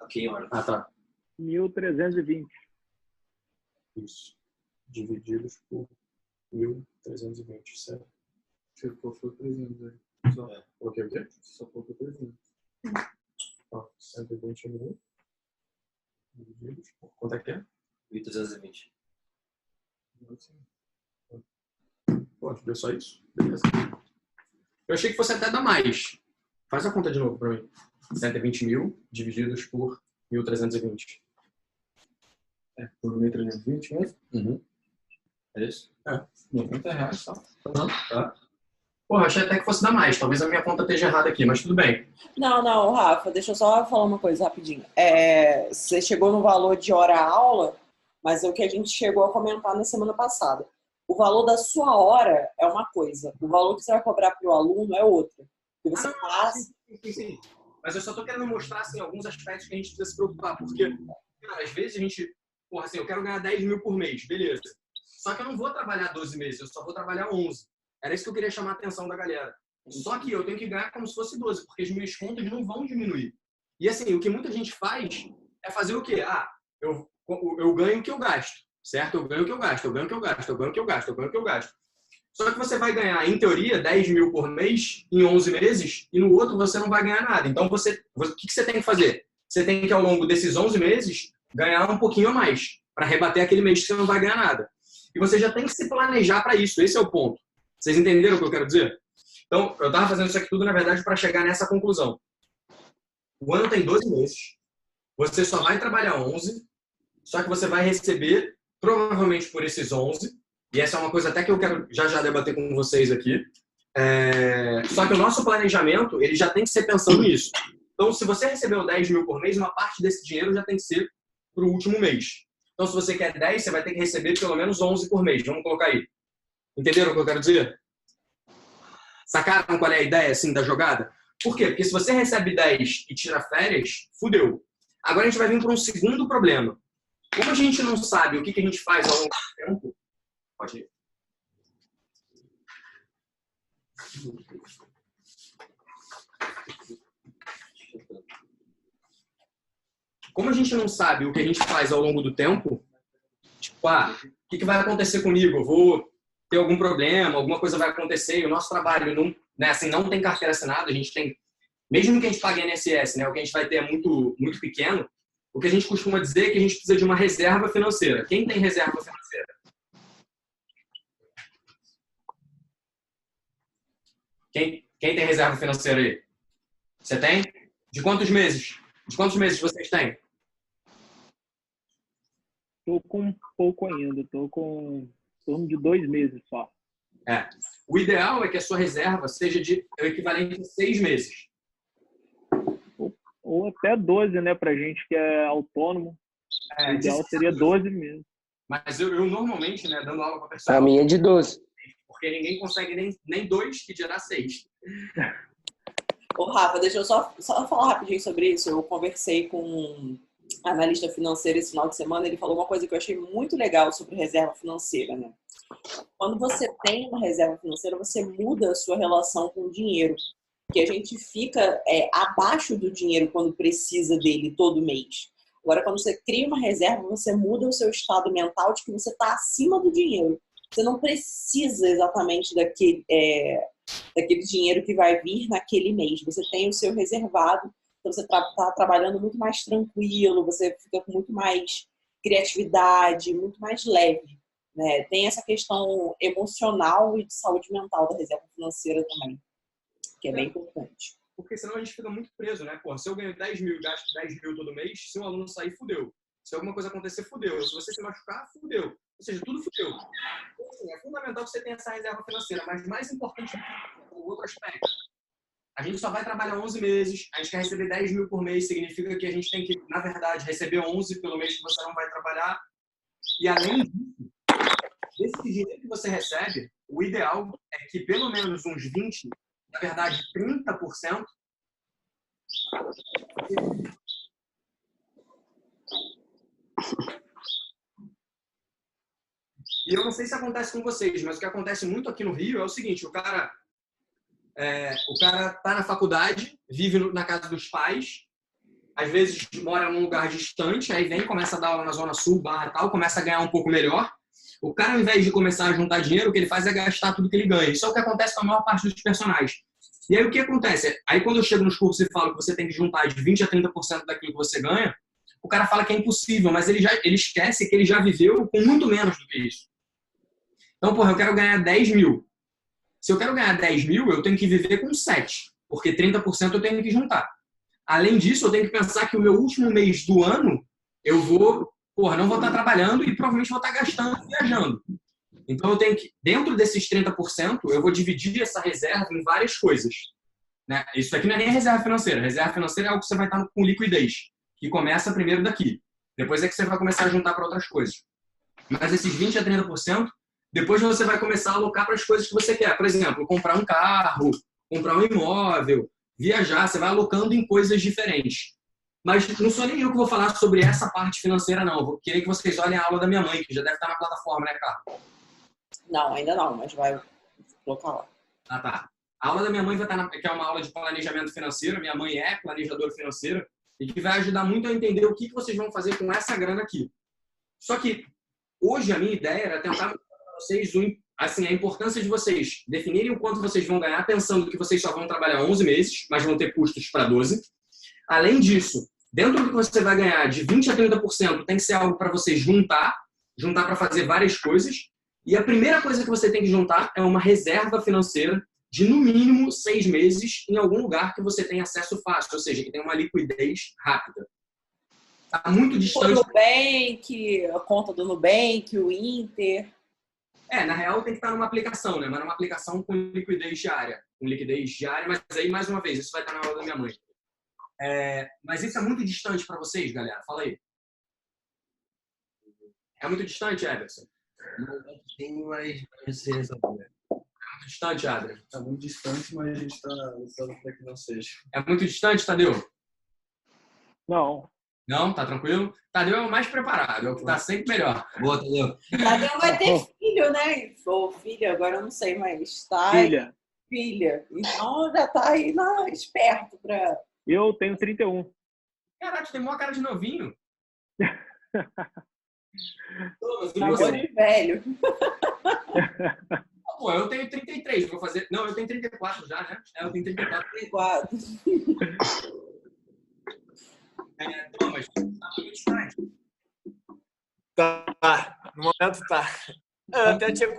Ok, olha. Ah, tá. 1.320. Isso. Divididos por 1.320, certo? Você colocou 300 aí. Só. Coloquei o quê? Só colocou 300. Ó, 120 mil. Divididos por... Quanto é que é? 1.320. Pô, deu só isso? Beleza. Eu achei que fosse até dar mais. Faz a conta de novo pra mim. 120 mil divididos por 1.320. Por 1.320 mesmo? Uhum. É isso? R$90 só. Tá. Porra, achei até que fosse dar mais. Talvez a minha conta esteja errada aqui, mas tudo bem. Não, Rafa, deixa eu só falar uma coisa rapidinho. Você chegou no valor de hora-aula, mas é o que a gente chegou a comentar na semana passada. O valor da sua hora é uma coisa, o valor que você vai cobrar para o aluno é outra. Porque você faz... Sim. Mas eu só tô querendo mostrar assim, alguns aspectos que a gente precisa se preocupar. Porque, cara, às vezes a gente... Porra, assim, eu quero ganhar 10 mil por mês, beleza. Só que eu não vou trabalhar 12 meses, eu só vou trabalhar 11. Era isso que eu queria chamar a atenção da galera. Só que eu tenho que ganhar como se fosse 12, porque as minhas contas não vão diminuir. E assim, o que muita gente faz é fazer o quê? Eu ganho o que eu gasto, certo? Eu ganho o que eu gasto, eu ganho o que eu gasto, eu ganho o que eu gasto, eu ganho o que eu gasto. Só que você vai ganhar, em teoria, 10 mil por mês em 11 meses e no outro você não vai ganhar nada. Então, o que você tem que fazer? Você tem que, ao longo desses 11 meses, ganhar um pouquinho a mais para rebater aquele mês que você não vai ganhar nada. E você já tem que se planejar para isso. Esse é o ponto. Vocês entenderam o que eu quero dizer? Então, eu estava fazendo isso aqui tudo, na verdade, para chegar nessa conclusão. O ano tem 12 meses. Você só vai trabalhar 11, só que você vai receber, provavelmente por esses 11, e essa é uma coisa até que eu quero já debater com vocês aqui, só que o nosso planejamento, ele já tem que ser pensando nisso. Então, se você recebeu 10 mil por mês, uma parte desse dinheiro já tem que ser para o último mês. Então, se você quer 10, você vai ter que receber pelo menos 11 por mês. Vamos colocar aí. Entenderam o que eu quero dizer? Sacaram qual é a ideia assim, da jogada? Por quê? Porque se você recebe 10 e tira férias, fudeu. Agora a gente vai vir para um segundo problema. Como a gente não sabe o que a gente faz ao longo do tempo... Pode ir. Como a gente não sabe o que a gente faz ao longo do tempo, tipo, o que vai acontecer comigo? Eu vou ter algum problema, alguma coisa vai acontecer e o nosso trabalho né? Assim, não tem carteira assinada, a gente tem, mesmo que a gente pague INSS, né? O que a gente vai ter é muito, muito pequeno. O que a gente costuma dizer é que a gente precisa de uma reserva financeira. Quem tem reserva financeira? Quem tem reserva financeira aí? Você tem? De quantos meses? De quantos meses vocês têm? Tô com um pouco ainda, tô com em torno de 2 meses só. O ideal é que a sua reserva seja de o equivalente a 6 meses. Ou até 12, né, pra gente que é autônomo. O ideal seria 12 meses. Mas eu normalmente, né, dando aula para pessoal, A minha é de 12. porque ninguém consegue nem 2, que dirá 6. Ô, Rafa, deixa eu só falar rapidinho sobre isso. Eu conversei com um analista financeiro esse final de semana, ele falou uma coisa que eu achei muito legal sobre reserva financeira, né? Quando você tem uma reserva financeira, você muda a sua relação com o dinheiro. Porque a gente fica abaixo do dinheiro quando precisa dele todo mês. Agora, quando você cria uma reserva, você muda o seu estado mental de que você está acima do dinheiro. Você não precisa exatamente daquele dinheiro que vai vir naquele mês. Você tem o seu reservado, então você está trabalhando muito mais tranquilo, você fica com muito mais criatividade, muito mais leve, né? Tem essa questão emocional e de saúde mental da reserva financeira também, que é bem importante. Porque senão a gente fica muito preso, né? Pô, se eu ganho 10 mil e gasto 10 mil todo mês, se um aluno sair, fudeu. Se alguma coisa acontecer, fudeu. Se você se machucar, fudeu. Ou seja, tudo fudeu. Então, assim, é fundamental que você tenha essa reserva financeira, mas mais importante é o outro aspecto. A gente só vai trabalhar 11 meses, a gente quer receber 10 mil por mês, significa que a gente tem que, na verdade, receber 11 pelo mês que você não vai trabalhar. E além disso, desse dinheiro que você recebe, o ideal é que pelo menos uns 20%, na verdade 30%, e eu não sei se acontece com vocês, mas o que acontece muito aqui no Rio é o seguinte, o cara tá na faculdade, vive na casa dos pais, às vezes mora num lugar distante, aí vem, começa a dar aula na Zona Sul, barra tal, começa a ganhar um pouco melhor. O cara, ao invés de começar a juntar dinheiro, o que ele faz é gastar tudo que ele ganha. Isso é o que acontece com a maior parte dos personagens. E aí o que acontece? Aí quando eu chego nos cursos e falo que você tem que juntar de 20% a 30% daquilo que você ganha, o cara fala que é impossível, mas ele esquece que ele já viveu com muito menos do que isso. Então, porra, eu quero ganhar 10 mil. Se eu quero ganhar 10 mil, eu tenho que viver com 7, porque 30% eu tenho que juntar. Além disso, eu tenho que pensar que o meu último mês do ano, eu não vou estar trabalhando e provavelmente vou estar gastando viajando. Então, eu tenho que, dentro desses 30%, eu vou dividir essa reserva em várias coisas. Né? Isso aqui não é nem reserva financeira. Reserva financeira é algo que você vai estar com liquidez, que começa primeiro daqui. Depois é que você vai começar a juntar para outras coisas. Mas esses 20% a 30%, depois você vai começar a alocar para as coisas que você quer. Por exemplo, comprar um carro, comprar um imóvel, viajar. Você vai alocando em coisas diferentes. Mas não sou nem eu que vou falar sobre essa parte financeira, não. Vou querer que vocês olhem a aula da minha mãe, que já deve estar na plataforma, né, Carlos? Não, ainda não, mas vai colocar lá. Ah, tá. A aula da minha mãe vai estar que é uma aula de planejamento financeiro. Minha mãe é planejadora financeira e que vai ajudar muito a entender o que vocês vão fazer com essa grana aqui. Só que hoje a minha ideia era tentar mostrar para vocês assim, a importância de vocês definirem o quanto vocês vão ganhar, pensando que vocês só vão trabalhar 11 meses, mas vão ter custos para 12. Além disso, dentro do que você vai ganhar de 20% a 30%, tem que ser algo para você juntar para fazer várias coisas. E a primeira coisa que você tem que juntar é uma reserva financeira de, no mínimo, 6 meses em algum lugar que você tenha acesso fácil, ou seja, que tenha uma liquidez rápida. Está muito distante. O Nubank, a conta do Nubank, o Inter. Na real tem que estar numa aplicação, né? Mas numa aplicação com liquidez diária. Mas aí, mais uma vez, isso vai estar na aula da minha mãe. Mas isso é muito distante para vocês, galera? Fala aí. É muito distante, Everson? Tem mais ciência. É muito distante, Adrian? Está muito distante, mas a gente está lutando para que não seja. É muito distante, Tadeu? Não. Não? Tá tranquilo? Tadeu é o mais preparado, é o que tá sempre melhor. Boa, Tadeu. Tadeu vai ter filho, né? Ou filha, agora eu não sei, mas tá. Filha. Então já tá aí esperto pra... Eu tenho 31. Caraca, tem maior cara de novinho. Namoro de velho. pô, eu tenho 33, vou fazer... Não, eu tenho 34 já, né? Eu tenho 34. 34. Thomas, tá muito distante. Tá, no momento tá. Eu até tinha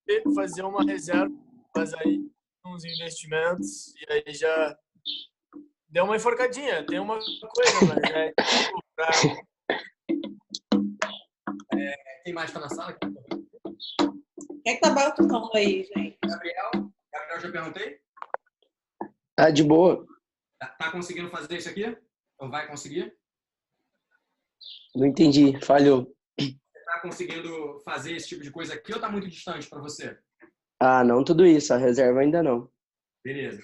feito fazer uma reserva, mas aí uns investimentos e aí já deu uma enforcadinha. Tem uma coisa, mas é tipo, Quem mais tá na sala? Quem é que tá batucando aí, gente? Gabriel, já perguntei. Ah, de boa. Tá conseguindo fazer isso aqui? Ou vai conseguir? Não entendi. Falhou. Você tá conseguindo fazer esse tipo de coisa aqui ou tá muito distante para você? Ah, não tudo isso. A reserva ainda não. Beleza.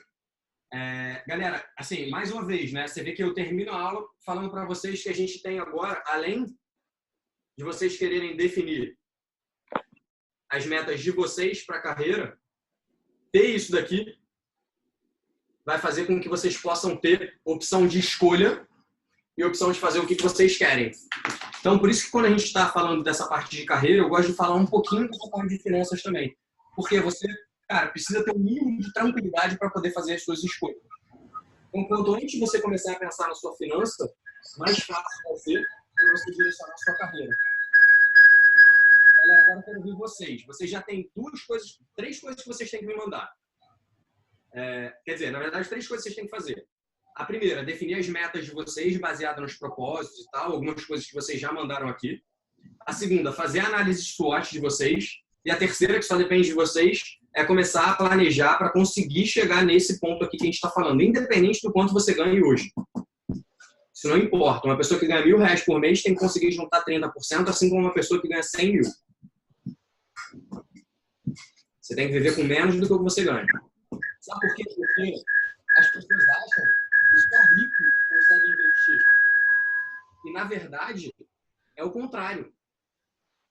Galera, assim, mais uma vez, né? Você vê que eu termino a aula falando para vocês que a gente tem agora, além de vocês quererem definir as metas de vocês para a carreira, ter isso daqui vai fazer com que vocês possam ter opção de escolha e opção de fazer o que vocês querem. Então, por isso que quando a gente está falando dessa parte de carreira, eu gosto de falar um pouquinho dessa parte de finanças também. Porque você, cara, precisa ter um mínimo de tranquilidade para poder fazer as suas escolhas. Então, quanto antes você começar a pensar na sua finança, mais fácil vai ser para você direcionar a sua carreira. Galera, agora eu quero ouvir vocês. Vocês já têm três coisas que vocês têm que me mandar. Quer dizer, na verdade, 3 coisas que vocês têm que fazer. A primeira, definir as metas de vocês baseadas nos propósitos e tal, algumas coisas que vocês já mandaram aqui. A segunda, fazer a análise SWOT de vocês. E a terceira, que só depende de vocês, é começar a planejar para conseguir chegar nesse ponto aqui que a gente está falando, independente do quanto você ganhe hoje. Isso não importa. Uma pessoa que ganha R$1.000 por mês tem que conseguir juntar 30%, assim como uma pessoa que ganha 100 mil. Você tem que viver com menos do que o que você ganha. Sabe por quê? Porque as pessoas acham que só rico consegue investir. E, na verdade, é o contrário.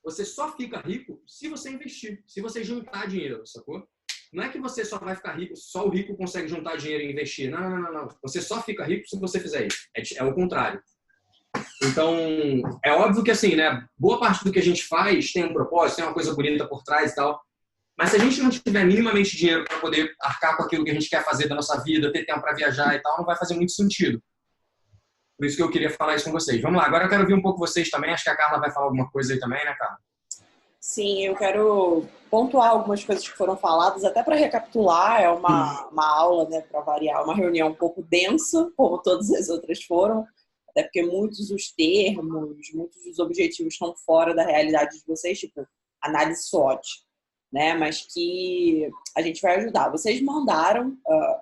Você só fica rico se você investir, se você juntar dinheiro, sacou? Não é que você só vai ficar rico, só o rico consegue juntar dinheiro e investir. Não. Você só fica rico se você fizer isso. É o contrário. Então, é óbvio que, assim, né? Boa parte do que a gente faz tem um propósito, tem uma coisa bonita por trás e tal. Mas se a gente não tiver minimamente dinheiro para poder arcar com aquilo que a gente quer fazer da nossa vida, ter tempo para viajar e tal, não vai fazer muito sentido. Por isso que eu queria falar isso com vocês. Vamos lá, agora eu quero ouvir um pouco vocês também. Acho que a Carla vai falar alguma coisa aí também, né, Carla? Sim, eu quero pontuar algumas coisas que foram faladas, até para recapitular. É uma aula, né, para variar, uma reunião um pouco densa, como todas as outras foram, até porque muitos dos termos, muitos dos objetivos estão fora da realidade de vocês, tipo análise SWOT, né? Mas que a gente vai ajudar. Vocês mandaram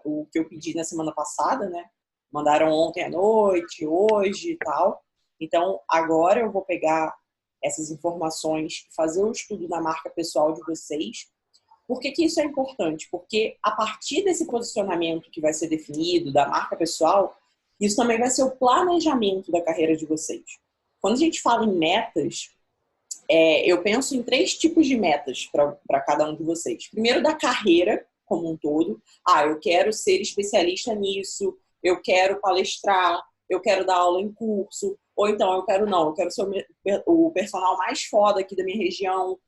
o que eu pedi na semana passada, né? Mandaram ontem à noite, hoje e tal. Então, agora eu vou pegar essas informações, fazer o estudo da marca pessoal de vocês. Por que isso é importante? Porque a partir desse posicionamento que vai ser definido, da marca pessoal, isso também vai ser o planejamento da carreira de vocês. Quando a gente fala em metas, eu penso em 3 tipos de metas para cada um de vocês. Primeiro, da carreira como um todo. Eu quero ser especialista nisso, eu quero palestrar, eu quero dar aula em curso, ou então eu quero ser o personal mais foda aqui da minha região.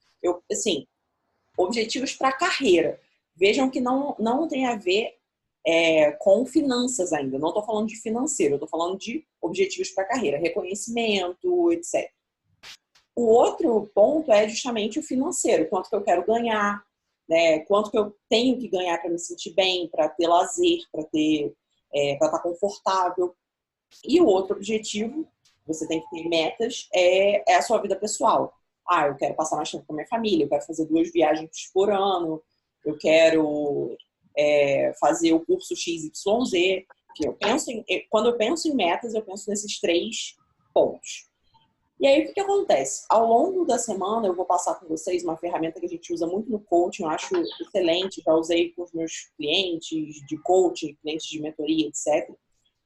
Assim, objetivos para carreira. Vejam que não tem a ver com finanças ainda. Não estou falando de financeiro, eu estou falando de objetivos para carreira, reconhecimento, etc. O outro ponto é justamente o financeiro. Quanto que eu quero ganhar, né? Quanto que eu tenho que ganhar para me sentir bem, para ter lazer, para estar confortável. E o outro objetivo, você tem que ter metas, é a sua vida pessoal. Eu quero passar mais tempo com a minha família, eu quero fazer 2 viagens por ano, eu quero fazer o curso XYZ. Quando eu penso em metas, eu penso nesses 3 pontos. E aí, o que acontece? Ao longo da semana, eu vou passar com vocês uma ferramenta que a gente usa muito no coaching, eu acho excelente, já usei com os meus clientes de coaching, clientes de mentoria, etc.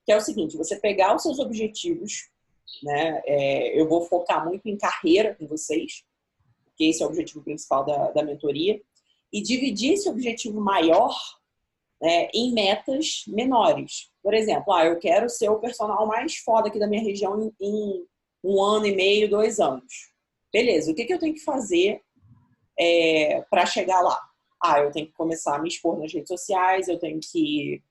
Que é o seguinte, você pegar os seus objetivos, né? Eu vou focar muito em carreira com vocês, porque esse é o objetivo principal da mentoria, e dividir esse objetivo maior, né, em metas menores. Por exemplo, eu quero ser o personal mais foda aqui da minha região em 1 ano e meio, 2 anos. Beleza, o que eu tenho que fazer para chegar lá? eu tenho que começar a me expor nas redes sociais, eu tenho que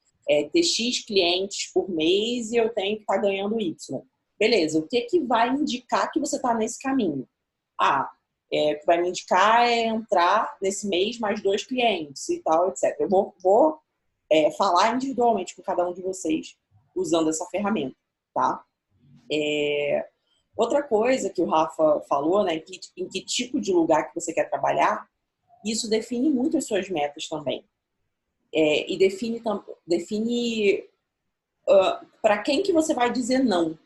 ter X clientes por mês e eu tenho que estar ganhando Y. Beleza, o que vai indicar que você está nesse caminho? O que vai me indicar é entrar nesse mês mais 2 clientes e tal, etc. Eu vou falar individualmente com cada um de vocês usando essa ferramenta, tá? Outra coisa que o Rafa falou, né, em que tipo de lugar que você quer trabalhar, isso define muito as suas metas também. E define para quem que você vai dizer não.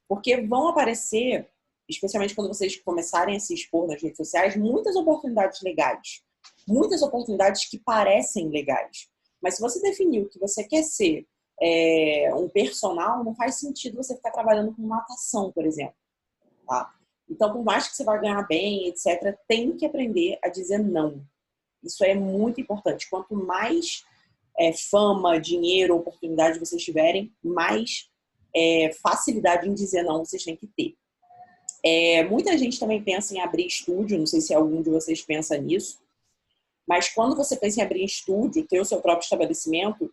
Porque vão aparecer, especialmente quando vocês começarem a se expor nas redes sociais, muitas oportunidades legais. Muitas oportunidades que parecem legais. Mas se você definiu que você quer ser um personal, não faz sentido você ficar trabalhando com natação, por exemplo. Tá? Então, por mais que você vá ganhar bem, etc., tem que aprender a dizer não. Isso é muito importante. Quanto mais fama, dinheiro, oportunidade vocês tiverem, mais facilidade em dizer não vocês têm que ter. Muita gente também pensa em abrir estúdio, não sei se algum de vocês pensa nisso, mas quando você pensa em abrir estúdio, ter o seu próprio estabelecimento,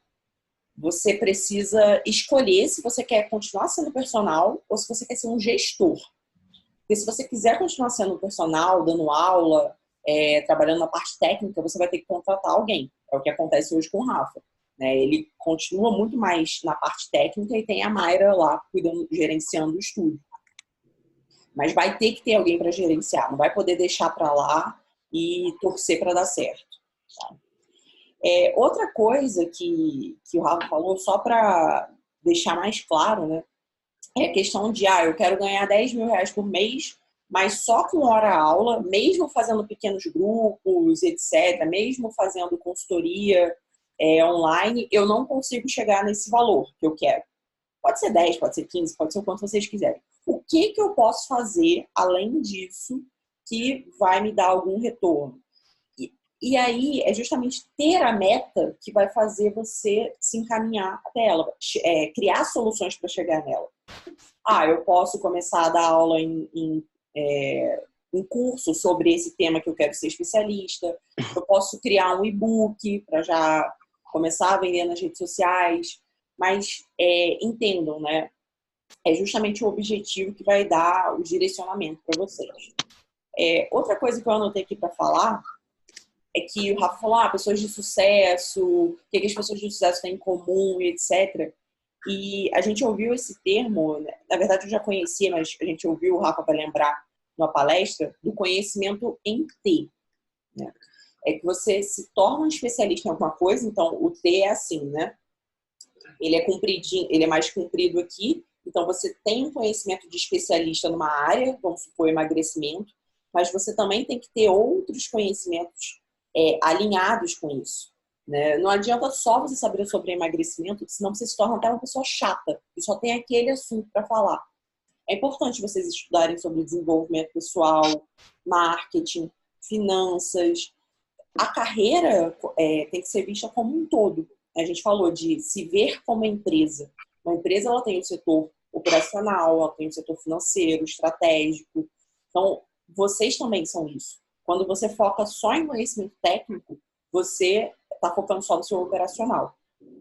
você precisa escolher se você quer continuar sendo personal ou se você quer ser um gestor. Porque se você quiser continuar sendo personal, dando aula, trabalhando na parte técnica, você vai ter que contratar alguém. É o que acontece hoje com o Rafa. Né? Ele continua muito mais na parte técnica e tem a Mayra lá gerenciando o estúdio. Mas vai ter que ter alguém para gerenciar. Não vai poder deixar para lá e torcer para dar certo. Tá? Outra coisa que o Rafa falou, só para deixar mais claro, né? É a questão de, eu quero ganhar 10 mil reais por mês, mas só com hora-aula, mesmo fazendo pequenos grupos, etc., mesmo fazendo consultoria online, eu não consigo chegar nesse valor que eu quero. Pode ser 10, pode ser 15, pode ser o quanto vocês quiserem. O que eu posso fazer, além disso, que vai me dar algum retorno? E aí, é justamente ter a meta que vai fazer você se encaminhar até ela, criar soluções para chegar nela. Eu posso começar a dar aula em curso sobre esse tema que eu quero ser especialista. Eu posso criar um e-book para já começar a vender nas redes sociais. Mas entendam, né? É justamente o objetivo que vai dar o direcionamento para vocês. Outra coisa que eu anotei aqui para falar é que o Rafa falou, pessoas de sucesso, o que as pessoas de sucesso têm em comum, etc. E a gente ouviu esse termo, né? Na verdade eu já conhecia, mas a gente ouviu o Rafa para lembrar numa palestra, do conhecimento em T. Né? É que você se torna um especialista em alguma coisa, então o T é assim, né? Ele é compridinho, ele é mais comprido aqui, então você tem um conhecimento de especialista numa área, vamos supor, emagrecimento, mas você também tem que ter outros conhecimentos alinhados com isso. Né? Não adianta só você saber sobre emagrecimento, senão você se torna até uma pessoa chata, e só tem aquele assunto para falar. É importante vocês estudarem sobre desenvolvimento pessoal, marketing, finanças. A carreira tem que ser vista como um todo. A gente falou de se ver como empresa. Uma empresa ela tem o setor operacional, ela tem o setor financeiro, estratégico. Então, vocês também são isso. Quando você foca só em conhecimento técnico, você está focando só no seu operacional.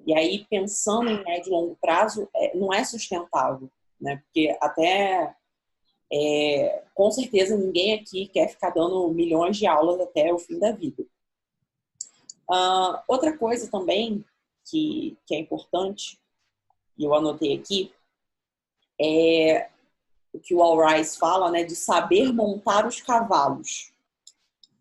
E aí, pensando em médio e longo prazo, não é sustentável. Né? Porque até, com certeza, ninguém aqui quer ficar dando milhões de aulas até o fim da vida. Outra coisa também que é importante, e eu anotei aqui, é o que o Al Rice fala, né, de saber montar os cavalos.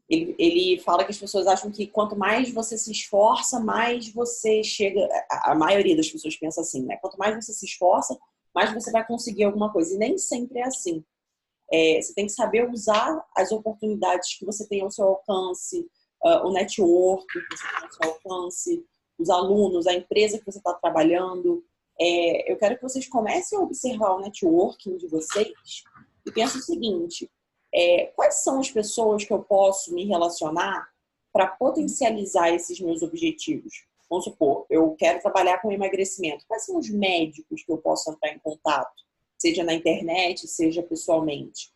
Ele fala que as pessoas acham que quanto mais você se esforça, mais você chega... A maioria das pessoas pensa assim, né? Quanto mais você se esforça, mais você vai conseguir alguma coisa. E nem sempre é assim. Você tem que saber usar as oportunidades que você tem ao seu alcance, o network que você tem ao seu alcance, os alunos, a empresa que você está trabalhando. Eu quero que vocês comecem a observar o networking de vocês e pensem o seguinte, quais são as pessoas que eu posso me relacionar para potencializar esses meus objetivos? Vamos supor, eu quero trabalhar com emagrecimento. Quais são os médicos que eu posso entrar em contato? Seja na internet, seja pessoalmente.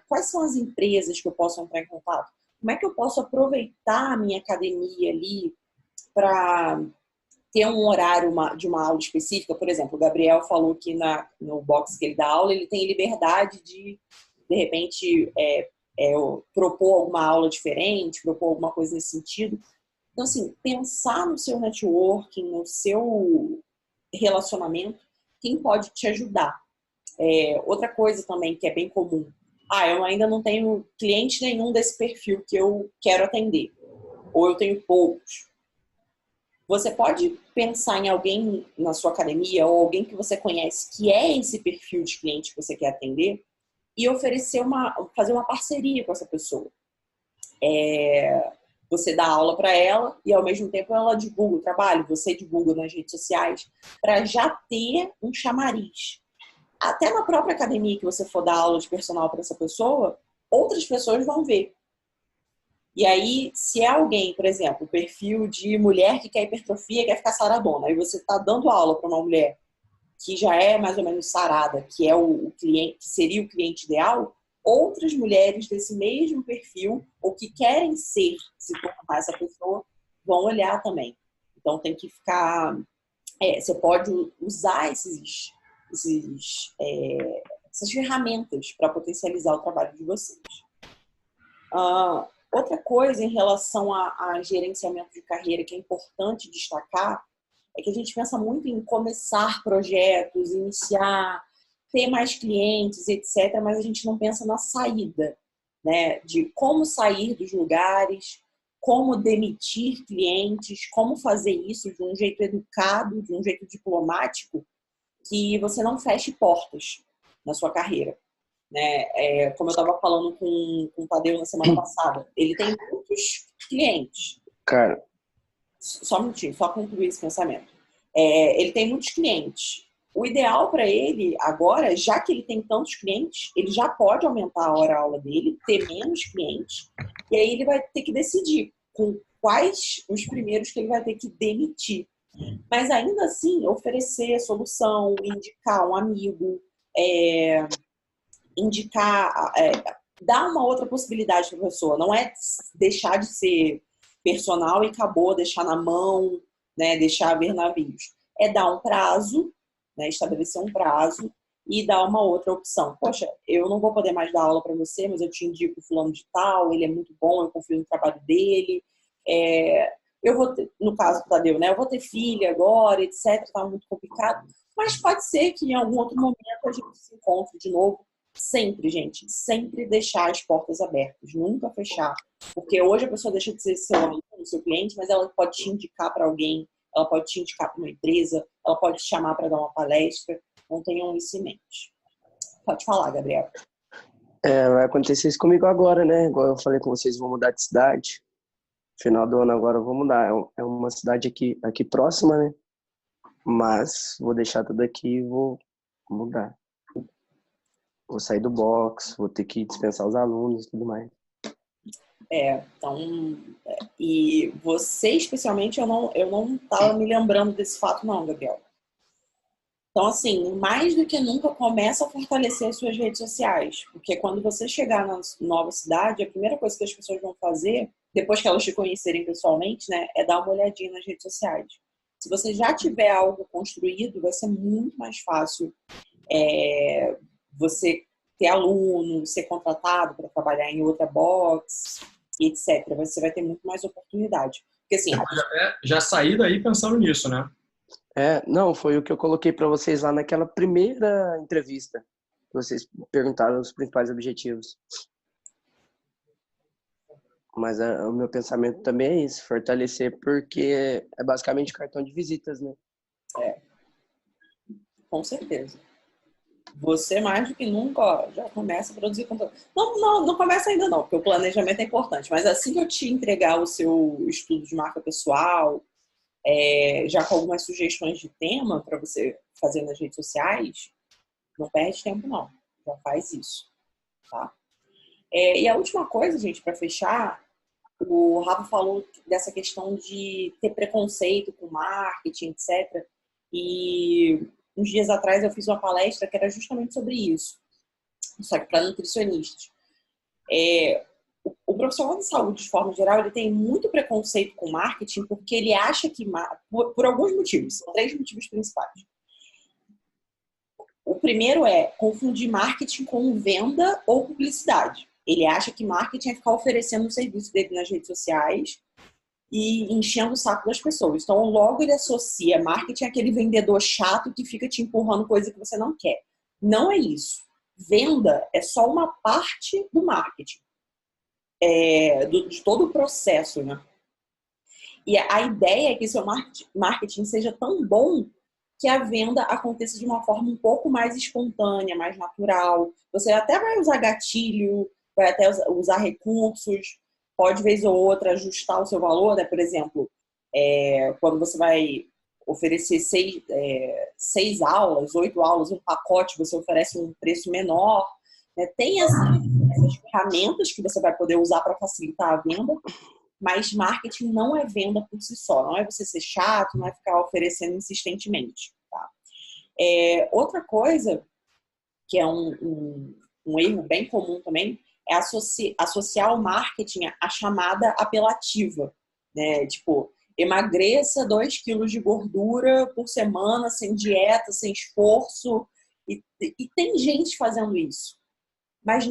Quais são as empresas que eu posso entrar em contato? como é que eu posso aproveitar a minha academia ali para ter um horário de uma aula específica? Por exemplo, o Gabriel falou que no box que ele dá aula, ele tem liberdade de repente, propor alguma aula diferente, propor alguma coisa nesse sentido. Então, assim, pensar no seu networking, no seu relacionamento, quem pode te ajudar. Outra coisa também que é bem comum. Eu ainda não tenho cliente nenhum desse perfil que eu quero atender. Ou eu tenho poucos. Você pode pensar em alguém na sua academia ou alguém que você conhece que é esse perfil de cliente que você quer atender e oferecer fazer uma parceria com essa pessoa. Você dá aula para ela e ao mesmo tempo ela divulga o trabalho, você divulga nas redes sociais para já ter um chamariz. Até na própria academia que você for dar aula de personal para essa pessoa, outras pessoas vão ver. E aí, se é alguém, por exemplo, perfil de mulher que quer hipertrofia, quer ficar saradona, aí você está dando aula para uma mulher que já é mais ou menos sarada, que é o cliente, que seria o cliente ideal, outras mulheres desse mesmo perfil, ou que querem se tornar essa pessoa, vão olhar também. Então tem que ficar... você pode usar essas ferramentas para potencializar o trabalho de vocês. Outra coisa em relação a gerenciamento de carreira que é importante destacar é que a gente pensa muito em começar projetos, iniciar, ter mais clientes, etc., mas a gente não pensa na saída, né? De como sair dos lugares, como demitir clientes, como fazer isso de um jeito educado, de um jeito diplomático, que você não feche portas na sua carreira. Né? Como eu estava falando com o Tadeu na semana passada, ele tem muitos clientes. Cara, Só um minutinho, só concluir esse pensamento. Ele tem muitos clientes. O ideal para ele agora, já que ele tem tantos clientes, ele já pode aumentar a hora-aula dele, ter menos clientes, e aí ele vai ter que decidir com quais os primeiros que ele vai ter que demitir. Mas ainda assim, oferecer solução, indicar um amigo, dar uma outra possibilidade para a pessoa. Não é deixar de ser personal e acabou, deixar na mão, né, deixar ver navios. É dar um prazo, né, estabelecer um prazo e dar uma outra opção. Poxa, eu não vou poder mais dar aula para você, mas eu te indico o fulano de tal, ele é muito bom, eu confio no trabalho dele. Eu vou ter, no caso do Tadeu, né, eu vou ter filha agora, etc. Tá muito complicado. Mas pode ser que em algum outro momento a gente se encontre de novo. Sempre, gente, sempre deixar as portas abertas, nunca fechar. Porque hoje a pessoa deixa de ser seu aluno, seu cliente, mas ela pode te indicar para alguém, ela pode te indicar para uma empresa, ela pode te chamar para dar uma palestra. Não tenham isso em mente. Pode falar, Gabriel. Vai acontecer isso comigo agora, né? Igual eu falei com vocês, vou mudar de cidade. Final do ano agora eu vou mudar. É uma cidade aqui próxima, né? Mas vou deixar tudo aqui e vou mudar. Vou sair do box, vou ter que dispensar os alunos e tudo mais. E você especialmente, eu não estava me lembrando desse fato não, Gabriel. Então, assim, mais do que nunca, começa a fortalecer as suas redes sociais. Porque quando você chegar na nova cidade, a primeira coisa que as pessoas vão fazer, depois que elas te conhecerem pessoalmente, né, é dar uma olhadinha nas redes sociais. Se você já tiver algo construído, vai ser muito mais fácil você ter aluno, ser contratado para trabalhar em outra box, etc. Você vai ter muito mais oportunidade. Porque, assim, já saí daí pensando nisso, né? Não, foi o que eu coloquei para vocês lá naquela primeira entrevista. Vocês perguntaram os principais objetivos. Mas o meu pensamento também é isso, fortalecer, porque é basicamente cartão de visitas, né? Com certeza. Você, mais do que nunca, ó, já começa a produzir conteúdo. Não começa ainda não, porque o planejamento é importante. Mas assim que eu te entregar o seu estudo de marca pessoal, já com algumas sugestões de tema para você fazer nas redes sociais, não perde tempo não. Já faz isso, tá? E a última coisa, gente, para fechar, o Rafa falou dessa questão de ter preconceito com marketing, etc. E uns dias atrás eu fiz uma palestra que era justamente sobre isso. Só que para nutricionistas. O profissional de saúde, de forma geral, ele tem muito preconceito com marketing porque ele acha que, por alguns motivos, são 3 motivos principais. O primeiro é confundir marketing com venda ou publicidade. Ele acha que marketing é ficar oferecendo o serviço dele nas redes sociais e enchendo o saco das pessoas. Então, logo ele associa marketing àquele vendedor chato que fica te empurrando coisa que você não quer. Não é isso. Venda é só uma parte do marketing. De todo o processo, né? E a ideia é que seu marketing seja tão bom que a venda aconteça de uma forma um pouco mais espontânea, mais natural. Você até vai usar gatilho, vai até usar recursos, pode, vez ou outra, ajustar o seu valor, né? Por exemplo, quando você vai oferecer 6 aulas, 8 aulas, um pacote, você oferece um preço menor. Né? Tem essas ferramentas que você vai poder usar para facilitar a venda, mas marketing não é venda por si só. Não é você ser chato, não é ficar oferecendo insistentemente. Tá? Outra coisa, que é um erro bem comum também, é associar o marketing à chamada apelativa. Né? Tipo, emagreça 2 quilos de gordura por semana, sem dieta, sem esforço. E tem gente fazendo isso. Mas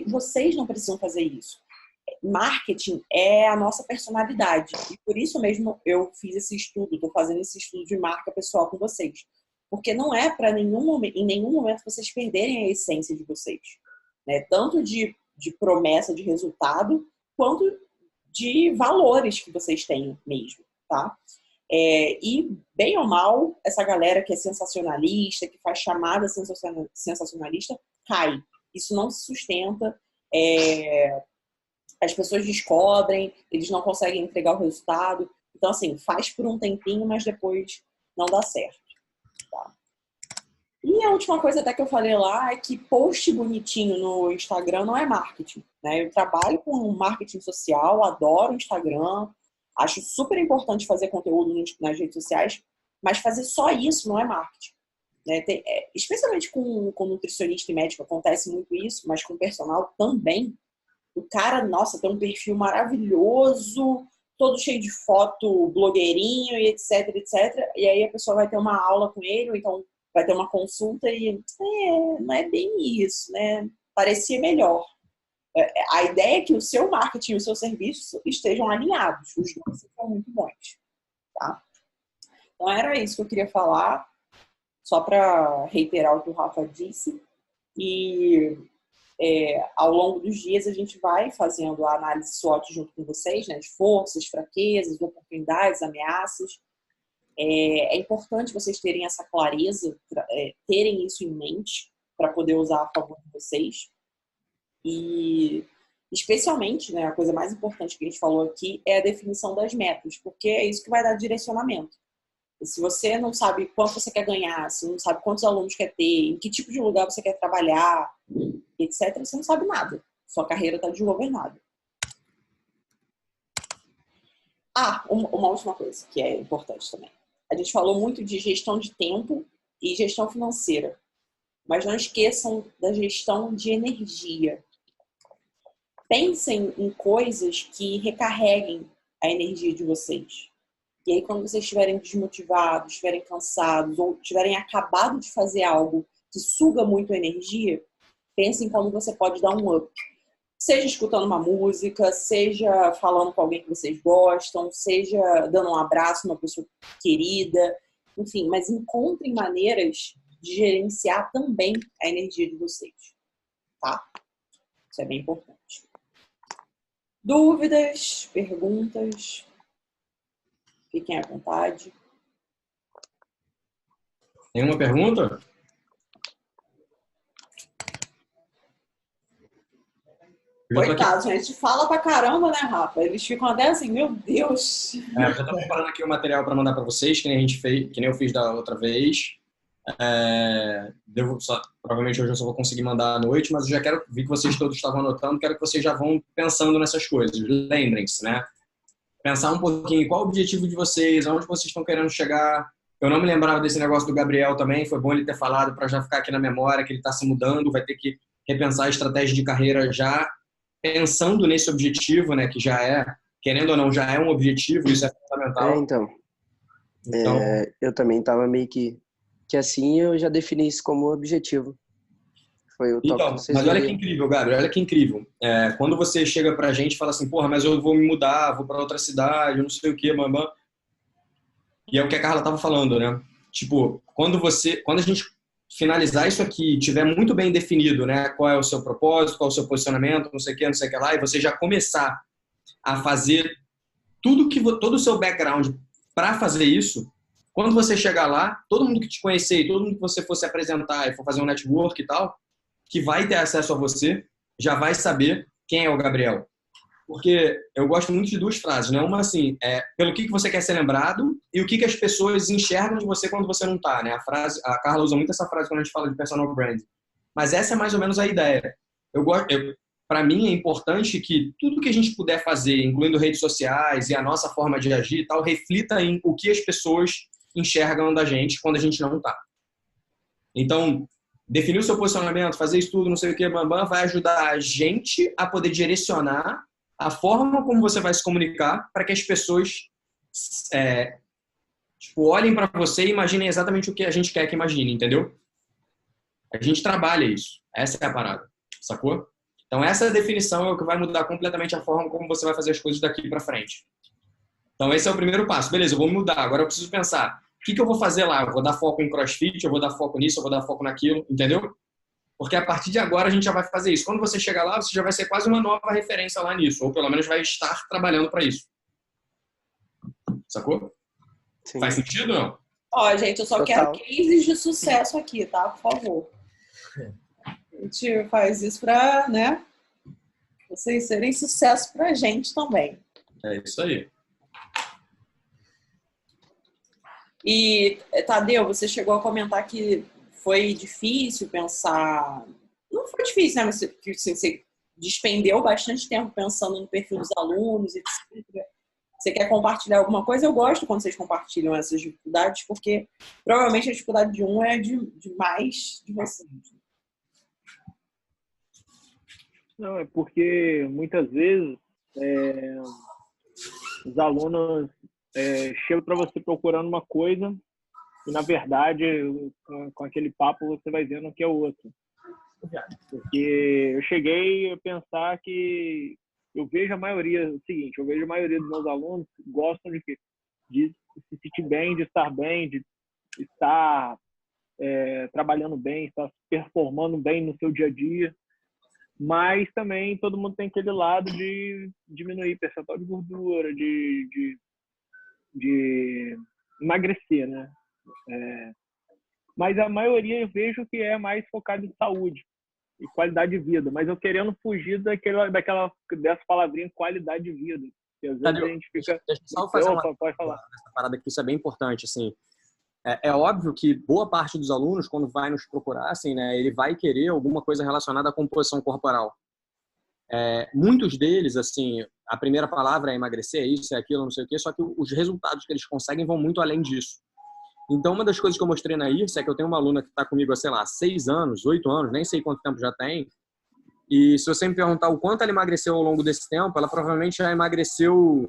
vocês não precisam fazer isso. Marketing é a nossa personalidade. E por isso mesmo eu fiz esse estudo, estou fazendo esse estudo de marca pessoal com vocês. Porque não é para em nenhum momento vocês perderem a essência de vocês. Né? Tanto de promessa de resultado, quanto de valores que vocês têm mesmo. Tá? E, bem ou mal, essa galera que é sensacionalista, que faz chamada sensacionalista, cai. Isso não se sustenta. As pessoas descobrem, eles não conseguem entregar o resultado. Então, assim, faz por um tempinho, mas depois não dá certo. Tá? E a última coisa até que eu falei lá é que post bonitinho no Instagram não é marketing. Né? Eu trabalho com marketing social, adoro o Instagram, acho super importante fazer conteúdo nas redes sociais, mas fazer só isso não é marketing. Né? Especialmente com nutricionista e médico acontece muito isso, mas com personal também. O cara, nossa, tem um perfil maravilhoso, todo cheio de foto, blogueirinho e etc, etc. E aí a pessoa vai ter uma aula com ele, ou então vai ter uma consulta e não é bem isso, né? Parecia melhor. A ideia é que o seu marketing e o seu serviço estejam alinhados. Os dois são muito bons. Tá? Então era isso que eu queria falar, só para reiterar o que o Rafa disse. E ao longo dos dias a gente vai fazendo a análise SWOT junto com vocês, né? De forças, fraquezas, oportunidades, ameaças. É importante vocês terem essa clareza, terem isso em mente para poder usar a favor de vocês. E especialmente, né, a coisa mais importante que a gente falou aqui é a definição das metas, porque é isso que vai dar direcionamento. E se você não sabe quanto você quer ganhar, se não sabe quantos alunos quer ter, em que tipo de lugar você quer trabalhar, etc., você não sabe nada. Sua carreira está desgovernada. Uma última coisa que é importante também. A gente falou muito de gestão de tempo e gestão financeira, mas não esqueçam da gestão de energia. Pensem em coisas que recarreguem a energia de vocês. E aí, quando vocês estiverem desmotivados, estiverem cansados ou tiverem acabado de fazer algo que suga muito a energia, pensem como você pode dar um up. Seja escutando uma música, seja falando com alguém que vocês gostam, seja dando um abraço a uma pessoa querida, enfim, mas encontrem maneiras de gerenciar também a energia de vocês. Tá? Isso é bem importante. Dúvidas, perguntas? Fiquem à vontade. Nenhuma pergunta? Coitado, gente. Fala pra caramba, né, Rafa? Eles ficam até assim, meu Deus. Eu já tô preparando aqui o material para mandar para vocês, que nem a gente fez, que nem eu fiz da outra vez. Provavelmente hoje eu só vou conseguir mandar à noite, mas eu já vi que vocês todos estavam anotando, quero que vocês já vão pensando nessas coisas. Lembrem-se, né? Pensar um pouquinho qual o objetivo de vocês, aonde vocês estão querendo chegar. Eu não me lembrava desse negócio do Gabriel também, foi bom ele ter falado para já ficar aqui na memória que ele está se mudando, vai ter que repensar a estratégia de carreira já pensando nesse objetivo, né, que já é, querendo ou não, já é um objetivo, isso é fundamental. Então, Então, eu também tava meio que assim eu já defini isso como objetivo. Foi o toque que vocês mas olha que ouviram. incrível, Gabriel, olha que incrível. Quando você chega pra gente e fala assim, porra, mas eu vou me mudar, vou pra outra cidade, eu não sei o quê, mamãe. E é o que a Carla tava falando, né? Tipo, quando a gente finalizar isso aqui, tiver muito bem definido, né, qual é o seu propósito, qual é o seu posicionamento, não sei o que lá, e você já começar a fazer todo o seu background para fazer isso, quando você chegar lá, todo mundo que te conhecer, todo mundo que você for se apresentar e for fazer um network e tal, que vai ter acesso a você, já vai saber quem é o Gabriel. Porque eu gosto muito de duas frases, né? Uma assim, pelo que você quer ser lembrado e o que as pessoas enxergam de você quando você não tá, né? A Carla usa muito essa frase quando a gente fala de personal brand. Mas essa é mais ou menos a ideia. Para mim é importante que tudo que a gente puder fazer, incluindo redes sociais e a nossa forma de agir e tal, reflita em o que as pessoas enxergam da gente quando a gente não tá. Então, definir o seu posicionamento, fazer isso tudo, não sei o que, vai ajudar a gente a poder direcionar a forma como você vai se comunicar para que as pessoas olhem para você e imaginem exatamente o que a gente quer que imagine, entendeu? A gente trabalha isso. Essa é a parada, sacou? Então, essa definição é o que vai mudar completamente a forma como você vai fazer as coisas daqui para frente. Então, esse é o primeiro passo. Beleza, eu vou mudar. Agora eu preciso pensar, o que eu vou fazer lá? Eu vou dar foco em CrossFit, eu vou dar foco nisso, eu vou dar foco naquilo, entendeu? Porque a partir de agora a gente já vai fazer isso. Quando você chegar lá, você já vai ser quase uma nova referência lá nisso. Ou pelo menos vai estar trabalhando para isso. Sacou? Sim. Faz sentido ou não? Ó, gente, eu só quero cases de sucesso aqui, tá? Por favor. A gente faz isso para, né? Vocês serem sucesso pra gente também. É isso aí. E, Tadeu, você chegou a comentar que foi difícil pensar... Não foi difícil, né? Mas você despendeu bastante tempo pensando no perfil dos alunos, etc. Você quer compartilhar alguma coisa? Eu gosto quando vocês compartilham essas dificuldades, porque provavelmente a dificuldade de um é de mais de vocês. Não, é porque muitas vezes os alunos chegam para você procurando uma coisa e, na verdade, com aquele papo, você vai vendo que é outro. Porque eu cheguei a pensar que eu vejo a maioria, o seguinte, eu vejo a maioria dos meus alunos gostam de se sentir bem, de estar bem, de estar trabalhando bem, estar performando bem no seu dia a dia. Mas também todo mundo tem aquele lado de diminuir percentual de gordura, de emagrecer, né? Mas a maioria eu vejo que é mais focado em saúde e qualidade de vida. Mas eu querendo fugir dessa palavrinha qualidade de vida. E às vezes a gente fica... Deixa eu só fazer pode falar. Essa parada que isso é bem importante, assim. É óbvio que boa parte dos alunos, quando vai nos procurar, assim, né, ele vai querer alguma coisa relacionada à composição corporal. Muitos deles, assim, a primeira palavra é emagrecer, é isso, é aquilo, não sei o quê, só que os resultados que eles conseguem vão muito além disso. Então, uma das coisas que eu mostrei na IRSA é que eu tenho uma aluna que está comigo há, sei lá, 6 anos, 8 anos, nem sei quanto tempo já tem, e se você me perguntar o quanto ela emagreceu ao longo desse tempo, ela provavelmente já emagreceu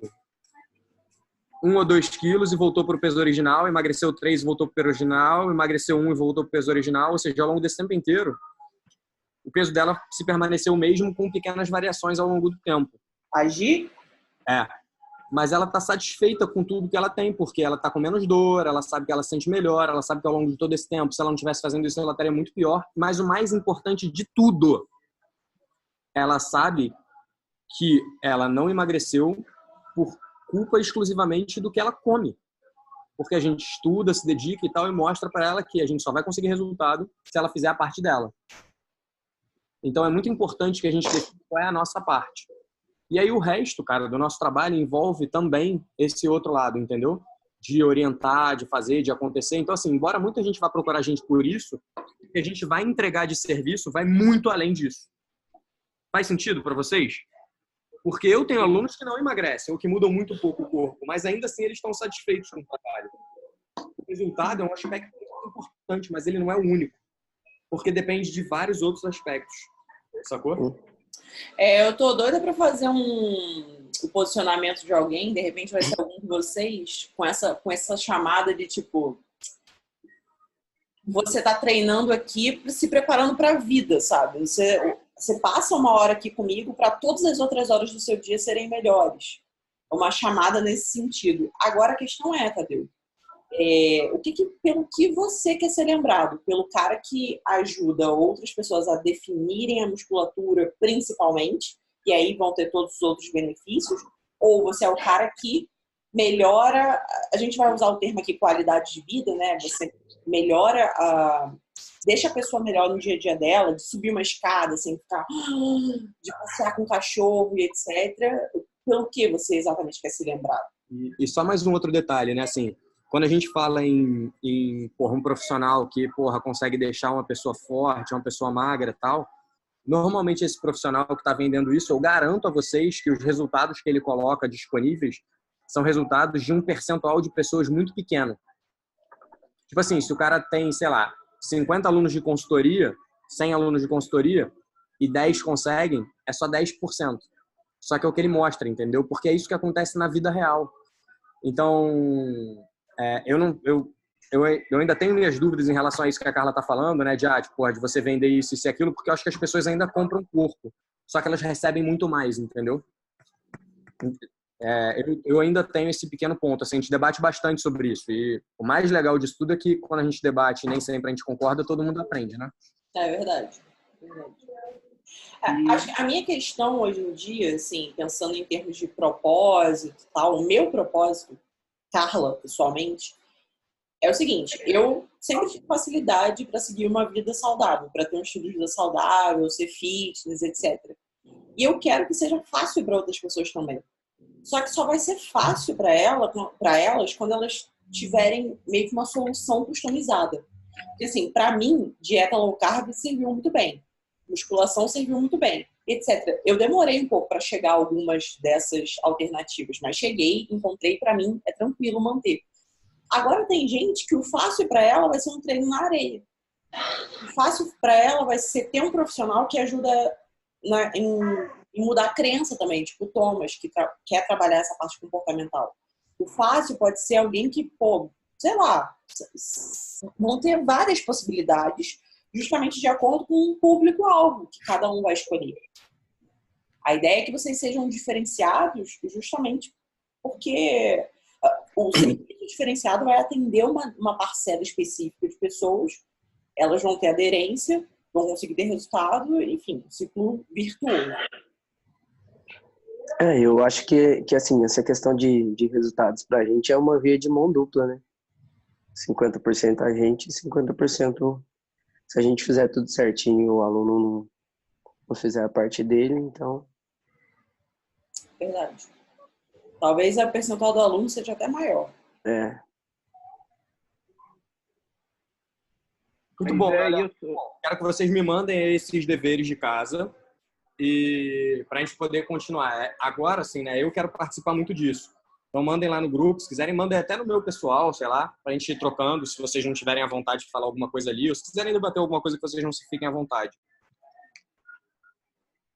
1 ou 2 quilos e voltou para o peso original, emagreceu 3 e voltou para o peso original, emagreceu 1 e voltou para o peso original, ou seja, ao longo desse tempo inteiro, o peso dela se permaneceu o mesmo com pequenas variações ao longo do tempo. Agir? Mas ela está satisfeita com tudo que ela tem, porque ela está com menos dor, ela sabe que ela se sente melhor, ela sabe que ao longo de todo esse tempo, se ela não estivesse fazendo isso, ela estaria muito pior. Mas o mais importante de tudo, ela sabe que ela não emagreceu por culpa exclusivamente do que ela come. Porque a gente estuda, se dedica e tal, e mostra para ela que a gente só vai conseguir resultado se ela fizer a parte dela. Então é muito importante que a gente defina qual é a nossa parte. E aí o resto, cara, do nosso trabalho envolve também esse outro lado, entendeu? De orientar, de fazer, de acontecer. Então, assim, embora muita gente vá procurar a gente por isso, o que a gente vai entregar de serviço vai muito além disso. Faz sentido para vocês? Porque eu tenho alunos que não emagrecem, ou que mudam muito pouco o corpo, mas ainda assim eles estão satisfeitos com o trabalho. O resultado é um aspecto muito importante, mas ele não é o único. Porque depende de vários outros aspectos. Sacou? Eu tô doida pra fazer o posicionamento de alguém, de repente vai ser algum de vocês, com essa chamada de tipo, você tá treinando aqui, se preparando pra vida, sabe? Você passa uma hora aqui comigo para todas as outras horas do seu dia serem melhores. É uma chamada nesse sentido. Agora a questão é, Tadeu, pelo que você quer ser lembrado? Pelo cara que ajuda outras pessoas a definirem a musculatura, principalmente, e aí vão ter todos os outros benefícios? Ou você é o cara que melhora, a gente vai usar o termo aqui qualidade de vida, né? Você melhora, deixa a pessoa melhor no dia a dia dela, de subir uma escada sem ficar, de passear com o cachorro e etc. Pelo que você exatamente quer ser lembrado? E só mais um outro detalhe, né? Assim, quando a gente fala em um profissional que, consegue deixar uma pessoa forte, uma pessoa magra e tal, normalmente esse profissional que está vendendo isso, eu garanto a vocês que os resultados que ele coloca disponíveis são resultados de um percentual de pessoas muito pequeno. Tipo assim, se o cara tem, sei lá, 50 alunos de consultoria, 100 alunos de consultoria, e 10 conseguem, é só 10%. Só que é o que ele mostra, entendeu? Porque é isso que acontece na vida real. Então, eu ainda tenho minhas dúvidas em relação a isso que a Carla tá falando, né? De você vender isso e aquilo, porque eu acho que as pessoas ainda compram corpo. Só que elas recebem muito mais, entendeu? Eu ainda tenho esse pequeno ponto. Assim, a gente debate bastante sobre isso. E o mais legal disso tudo é que quando a gente debate e nem sempre a gente concorda, todo mundo aprende, né? É verdade. Acho que a minha questão hoje em dia, assim, pensando em termos de propósito e tal, o meu propósito, Carla, pessoalmente, é o seguinte: eu sempre tive facilidade para seguir uma vida saudável, para ter um estilo de vida saudável, ser fitness, etc. E eu quero que seja fácil para outras pessoas também. Só que só vai ser fácil para elas quando elas tiverem meio que uma solução customizada. Porque, assim, para mim, dieta low carb serviu muito bem. Musculação serviu muito bem, etc. Eu demorei um pouco para chegar a algumas dessas alternativas, mas cheguei, encontrei, para mim, é tranquilo manter. Agora tem gente que o fácil para ela vai ser um treino na areia. O fácil para ela vai ser ter um profissional que ajuda em mudar a crença também, tipo o Thomas, que quer trabalhar essa parte comportamental. O fácil pode ser alguém que, sei lá, vão ter várias possibilidades, justamente de acordo com o público-alvo que cada um vai escolher. A ideia é que vocês sejam diferenciados justamente porque o serviço diferenciado vai atender uma parcela específica de pessoas, elas vão ter aderência, vão conseguir ter resultado, enfim, um ciclo virtuoso. Eu acho que assim, essa questão de resultados pra gente é uma via de mão dupla, né? 50% a gente e 50% se a gente fizer tudo certinho e o aluno não fizer a parte dele, então... Verdade. Talvez a percentual do aluno seja até maior. Muito bom, galera. Quero que vocês me mandem esses deveres de casa e para a gente poder continuar. Agora, sim, né? Eu quero participar muito disso. Então, mandem lá no grupo. Se quiserem, mandem até no meu pessoal, sei lá, para a gente ir trocando, se vocês não tiverem a vontade de falar alguma coisa ali, ou se quiserem debater alguma coisa que vocês não se fiquem à vontade.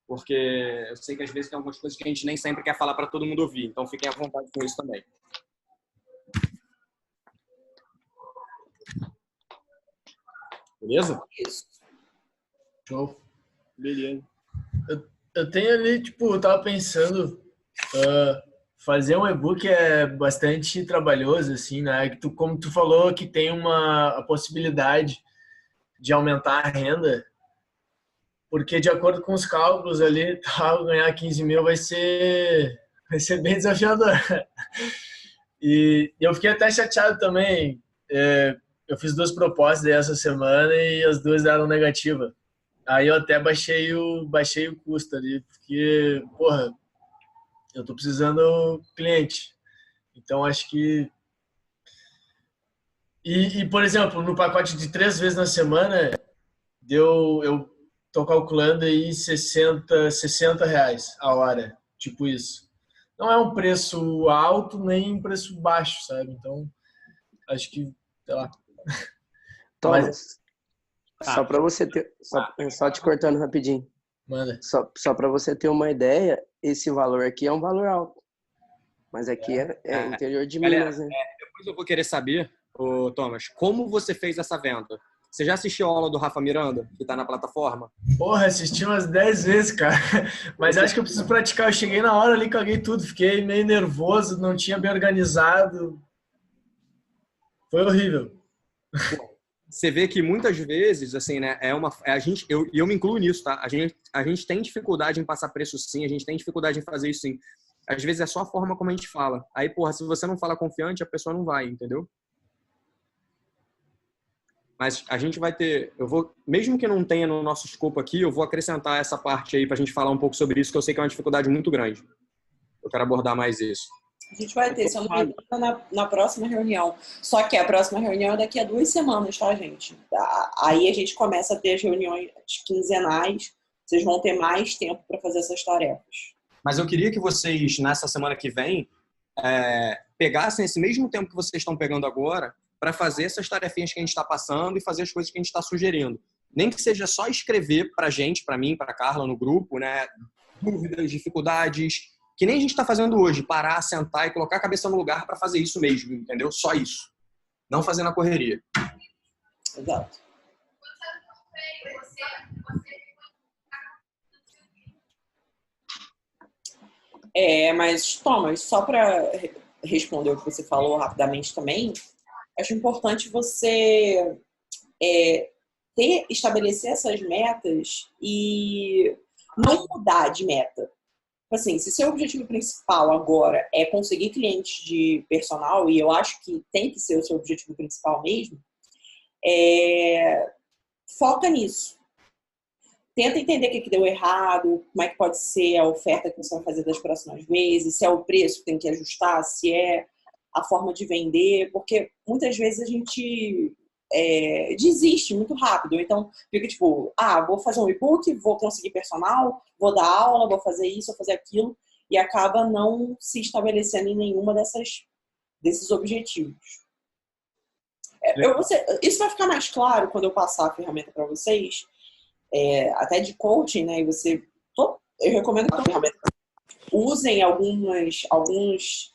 Porque eu sei que às vezes tem algumas coisas que a gente nem sempre quer falar para todo mundo ouvir. Então, fiquem à vontade com isso também. Beleza? Isso. Show. Beleza. Eu tenho ali, eu tava pensando, fazer um e-book é bastante trabalhoso, assim, né? Como tu falou que tem a possibilidade de aumentar a renda, porque de acordo com os cálculos ali, ganhar 15 mil vai ser bem desafiador. E eu fiquei até chateado também. Eu fiz 2 propostas essa semana e as 2 deram negativa. Aí eu até baixei o custo ali, porque, eu tô precisando cliente. Então, acho que... E, por exemplo, no pacote de 3 vezes na semana, eu tô calculando aí R$60 a hora, tipo isso. Não é um preço alto, nem um preço baixo, sabe? Então, acho que, sei lá. Thomas, só para você ter... Só te cortando rapidinho. Manda. Só para você ter uma ideia, esse valor aqui é um valor alto. Mas aqui é interior de Galera, Minas, né? depois eu vou querer saber, ô, Thomas, como você fez essa venda? Você já assistiu a aula do Rafa Miranda, que está na plataforma? Porra, assisti umas 10 vezes, cara. Mas acho que eu preciso praticar. Eu cheguei na hora ali, caguei tudo. Fiquei meio nervoso, não tinha bem organizado. Foi horrível. Você vê que muitas vezes, assim, né, eu me incluo nisso, tá? A gente tem dificuldade em passar preço sim, a gente tem dificuldade em fazer isso sim. Às vezes é só a forma como a gente fala. Aí, porra, se você não fala confiante, a pessoa não vai, entendeu? Mas a gente vai ter, mesmo que não tenha no nosso escopo aqui, eu vou acrescentar essa parte aí pra gente falar um pouco sobre isso, que eu sei que é uma dificuldade muito grande. Eu quero abordar mais isso. A gente vai ter, se eu não me engano, na próxima reunião. Só que a próxima reunião é daqui a 2 semanas, tá, gente? Aí a gente começa a ter as reuniões quinzenais. Vocês vão ter mais tempo para fazer essas tarefas. Mas eu queria que vocês, nessa semana que vem, pegassem esse mesmo tempo que vocês estão pegando agora para fazer essas tarefinhas que a gente está passando e fazer as coisas que a gente está sugerindo. Nem que seja só escrever para a gente, para mim, para a Carla no grupo, né? Dúvidas, dificuldades, que nem a gente está fazendo hoje, parar, sentar e colocar a cabeça no lugar para fazer isso mesmo, entendeu? Só isso. Não fazer na correria. Exato. Mas, Thomas, só para responder o que você falou rapidamente também, acho importante você estabelecer essas metas e não mudar de meta. Assim, se seu objetivo principal agora é conseguir clientes de personal, e eu acho que tem que ser o seu objetivo principal mesmo, foca nisso. Tenta entender o que deu errado, como é que pode ser a oferta que você vai fazer das próximas vezes, se é o preço que tem que ajustar, se é a forma de vender, porque muitas vezes a gente desiste muito rápido. Então, fica tipo, vou fazer um e-book, vou conseguir personal, vou dar aula, vou fazer isso, vou fazer aquilo, e acaba não se estabelecendo em nenhuma desses objetivos. Isso vai ficar mais claro quando eu passar a ferramenta para vocês, até de coaching, né? E eu recomendo que a ferramenta usem alguns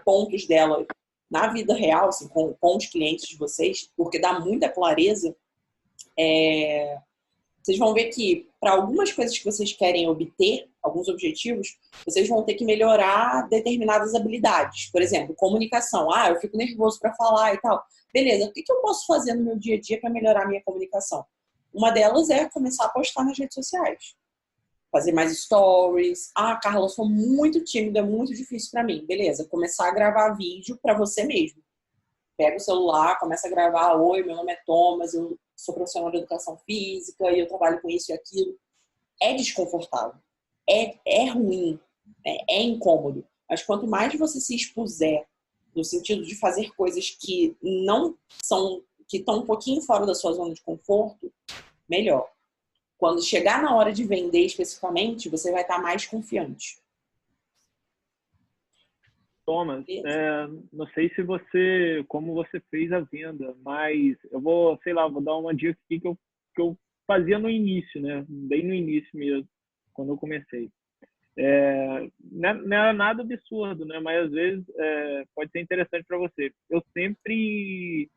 pontos dela na vida real, assim, com os clientes de vocês, porque dá muita clareza. Vocês vão ver que para algumas coisas que vocês querem obter, alguns objetivos, vocês vão ter que melhorar determinadas habilidades. Por exemplo, comunicação. Eu fico nervoso para falar e tal. Beleza, o que eu posso fazer no meu dia a dia para melhorar a minha comunicação? Uma delas é começar a postar nas redes sociais. Fazer mais stories. Carla, eu sou muito tímida, é muito difícil para mim. Beleza, começar a gravar vídeo para você mesmo. Pega o celular, começa a gravar. Oi, meu nome é Thomas, eu sou profissional de educação física e eu trabalho com isso e aquilo. É desconfortável. É ruim. É incômodo. Mas quanto mais você se expuser no sentido de fazer coisas que não são, que estão um pouquinho fora da sua zona de conforto, melhor. Quando chegar na hora de vender especificamente, você vai estar mais confiante. Thomas, não sei como você fez a venda, mas eu vou dar uma dica aqui que eu fazia no início, né? Bem no início mesmo, quando eu comecei. Não é nada absurdo, né? Mas às vezes pode ser interessante para você. Eu sempre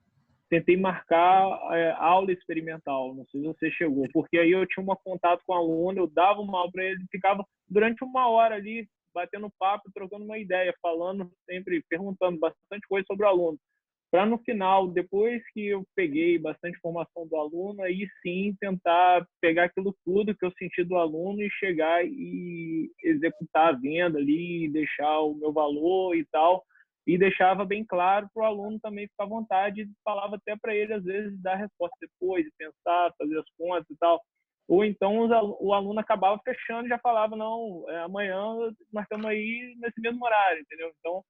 tentei marcar aula experimental, não sei se você chegou, porque aí eu tinha um contato com o aluno, eu dava uma aula para ele, ficava durante uma hora ali, batendo papo, trocando uma ideia, falando sempre, perguntando bastante coisa sobre o aluno. Para no final, depois que eu peguei bastante informação do aluno, aí sim tentar pegar aquilo tudo que eu senti do aluno e chegar e executar a venda ali, deixar o meu valor e tal. E deixava bem claro para o aluno também ficar à vontade, falava até para ele, às vezes, dar a resposta depois, pensar, fazer as contas e tal. Ou então o aluno acabava fechando e já falava, não, amanhã nós estamos aí nesse mesmo horário, entendeu? Então,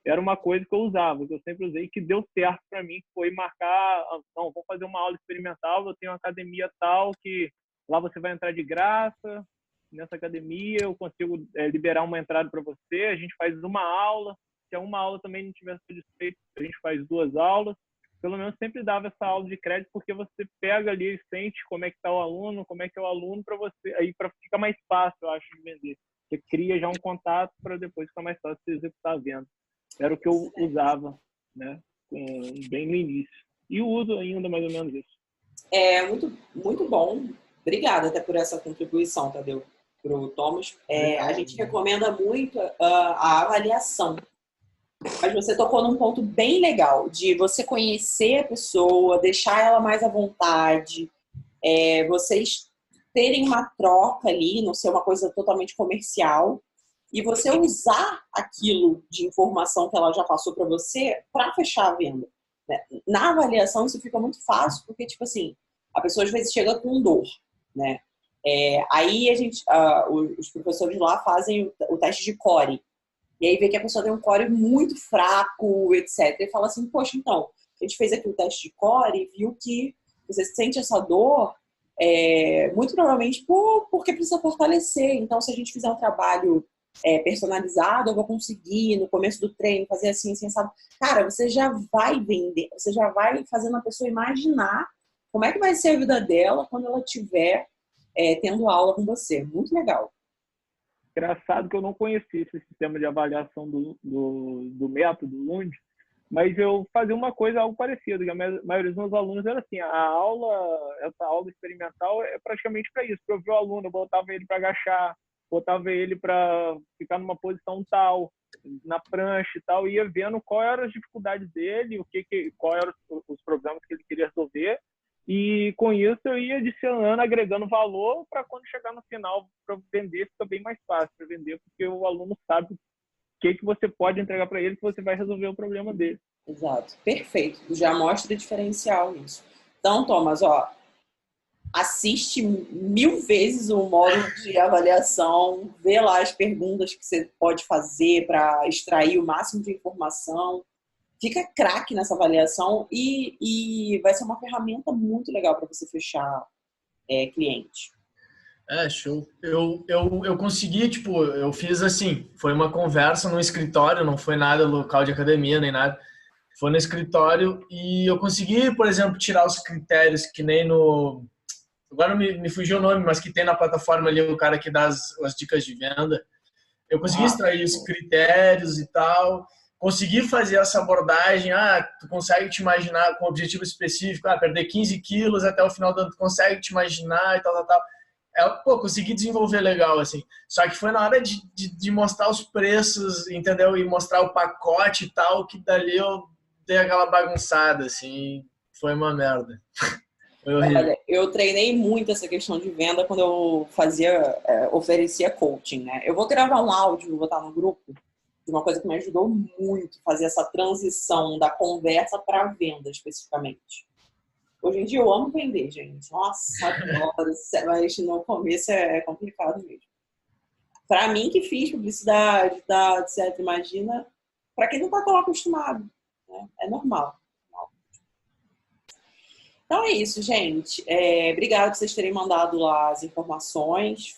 era uma coisa que eu usava, que eu sempre usei, que deu certo para mim, que foi marcar, não, vou fazer uma aula experimental, eu tenho uma academia tal, que lá você vai entrar de graça, nessa academia eu consigo liberar uma entrada para você, a gente faz uma aula, se uma aula também não tiver satisfeito, a gente faz 2 aulas, pelo menos sempre dava essa aula de crédito, porque você pega ali e sente como é que está o aluno, como é que é o aluno, para você, aí fica mais fácil, eu acho, de vender. Você cria já um contato para depois ficar mais fácil de executar a venda. Era o que eu usava, né, bem no início. E uso ainda mais ou menos isso. É muito, muito bom. Obrigada até por essa contribuição, Tadeu, para o Thomas. A gente recomenda muito a avaliação. Mas você tocou num ponto bem legal, de você conhecer a pessoa, deixar ela mais à vontade, vocês terem uma troca ali, não ser uma coisa totalmente comercial, e você usar aquilo de informação que ela já passou para você para fechar a venda. Né? Na avaliação isso fica muito fácil, porque, tipo assim, a pessoa às vezes chega com dor, né? Aí os professores lá fazem o teste de core. E aí vê que a pessoa tem um core muito fraco, etc. E fala assim, poxa, então, a gente fez aqui o teste de core e viu que você sente essa dor, muito provavelmente porque precisa fortalecer. Então, se a gente fizer um trabalho personalizado, eu vou conseguir, no começo do treino, fazer assim, sabe? Cara, você já vai vender, você já vai fazendo a pessoa imaginar como é que vai ser a vida dela quando ela estiver tendo aula com você. Muito legal. Engraçado que eu não conhecia esse sistema de avaliação do método Lund, mas eu fazia uma coisa, algo parecido, que a maioria dos meus alunos era assim, essa aula experimental é praticamente para isso, para eu ver o aluno, eu botava ele para agachar, botava ele para ficar numa posição tal, na prancha e tal, e ia vendo quais eram as dificuldades dele, quais eram os problemas que ele queria resolver, e com isso eu ia adicionando, agregando valor para quando chegar no final para vender, fica bem mais fácil para vender, porque o aluno sabe o que você pode entregar para ele que você vai resolver o problema dele. Exato, perfeito. Já mostra diferencial nisso. Então, Thomas, assiste 1000 vezes o módulo de avaliação, vê lá as perguntas que você pode fazer para extrair o máximo de informação. Fica craque nessa avaliação e vai ser uma ferramenta muito legal para você fechar cliente. Show. Eu consegui, tipo, eu fiz assim, foi uma conversa no escritório, não foi nada local de academia, nem nada. Foi no escritório e eu consegui, por exemplo, tirar os critérios que nem no... Agora me fugiu o nome, mas que tem na plataforma ali, o cara que dá as dicas de venda. Eu consegui extrair os critérios e tal, consegui fazer essa abordagem, tu consegue te imaginar com um objetivo específico, perder 15 quilos até o final do ano, tu consegue te imaginar e tal. Consegui desenvolver legal, assim. Só que foi na hora de mostrar os preços, entendeu? E mostrar o pacote e tal, que dali eu dei aquela bagunçada, assim, foi uma merda. Foi horrível. Olha, eu treinei muito essa questão de venda quando eu oferecia coaching, né? Eu vou gravar um áudio, vou botar no grupo, de uma coisa que me ajudou muito, fazer essa transição da conversa para a venda, especificamente. Hoje em dia eu amo vender, gente. Nossa, adoro, mas no começo é complicado mesmo. Para mim que fiz publicidade, tá, etc., imagina, para quem não está tão acostumado, né? É normal. Então é isso, gente. Obrigada por vocês terem mandado lá as informações.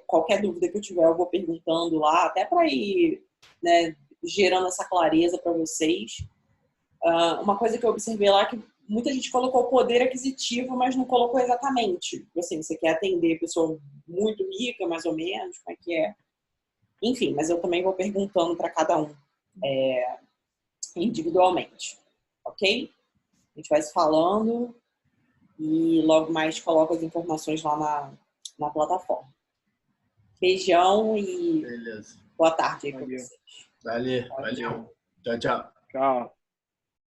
Qualquer dúvida que eu tiver, eu vou perguntando lá, até para ir, né, gerando essa clareza para vocês. Uma coisa que eu observei lá é que muita gente colocou poder aquisitivo, mas não colocou exatamente. Assim, você quer atender pessoa muito rica, mais ou menos, como é que é? Enfim, mas eu também vou perguntando para cada um individualmente, ok? A gente vai se falando e logo mais coloco as informações lá na plataforma. Beijão e Beleza. boa tarde aí para vocês. Valeu. Tchau. Tchau.